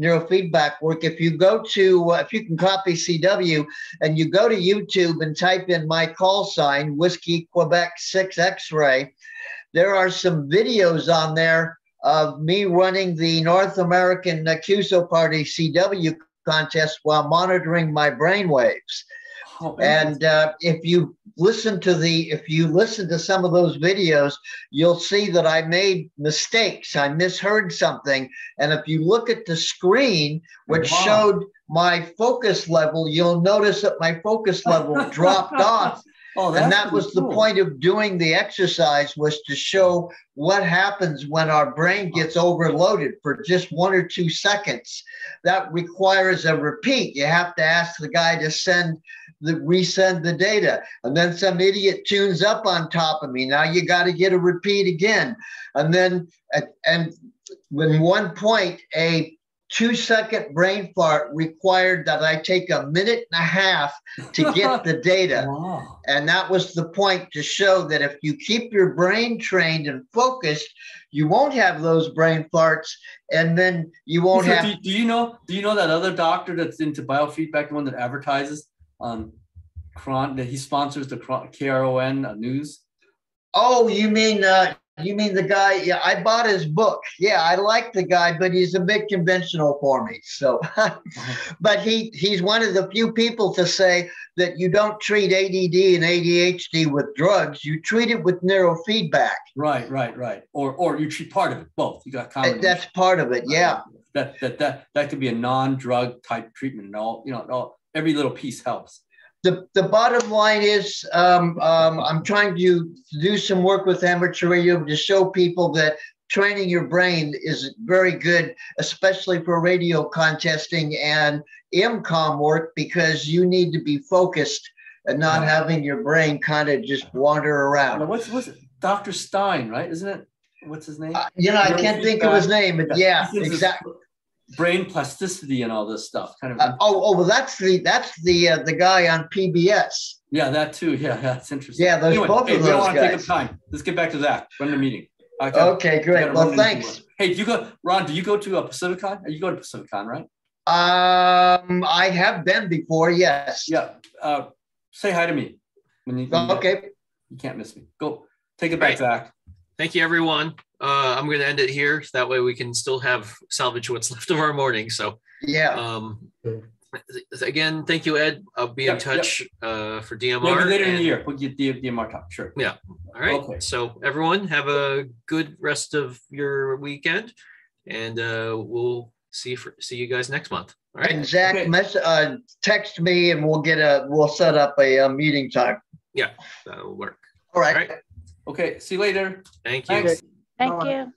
neurofeedback work. If you can copy CW and you go to YouTube and type in my call sign, Whiskey Quebec 6 X-ray, there are some videos on there of me running the North American QSO Party CW contest while monitoring my brain waves. And if you listen to some of those videos, you'll see that I made mistakes. I misheard something. And if you look at the screen, which showed my focus level, you'll notice that my focus level dropped off. And that was the point of doing the exercise, was to show what happens when our brain gets overloaded for just 1 or 2 seconds. That requires a repeat. You have to ask the guy to resend the data. And then some idiot tunes up on top of me. Now you got to get a repeat again. And then, and when one point, a 2-second brain fart required that I take 1.5 minutes to get the data. Wow. And that was the point, to show that if you keep your brain trained and focused, you won't have those brain farts, and then you won't So have. do you know that other doctor that's into biofeedback, the one that advertises on that he sponsors the KRON news? Oh, you mean the guy? Yeah, I bought his book. Yeah, I like the guy, but he's a bit conventional for me. So, but he's one of the few people to say that you don't treat ADD and ADHD with drugs. You treat it with neurofeedback. Right. Or you treat part of it, both. You got combination. That's part of it. Yeah. That could be a non-drug type treatment, and all every little piece helps. The bottom line is, I'm trying to do some work with amateur radio to show people that training your brain is very good, especially for radio contesting and MCOM work, because you need to be focused and not having your brain kind of just wander around. Now, what's it? Dr. Stein, right? Isn't it? What's his name? I can't think of his name, but yeah, exactly. Brain plasticity and all this stuff, kind of. Well, that's the guy on PBS. Yeah, that too. Yeah, that's interesting. Yeah, there's both of those we don't want to guys. take up time. Let's get back to Zach. Run the meeting. Okay, great. Well, thanks. Hey, Ron, do you go to Pacificon? You go to Pacificon, right? I have been before, yes. Yeah. Say hi to me. Okay. You can't miss me. Go. Take it back, Zach. Thank you, everyone. I'm going to end it here. That way we can still have salvage what's left of our morning. So yeah. Again, thank you, Ed. I'll be in touch for DMR. Later in the year, we'll get DMR talk. Sure. Yeah. All right. Okay. So everyone, have a good rest of your weekend, and we'll see you guys next month. All right. And Zach, text me, and we'll set up a meeting time. Yeah, that'll work. All right. Okay. See you later. Thank you. Okay. Thank you.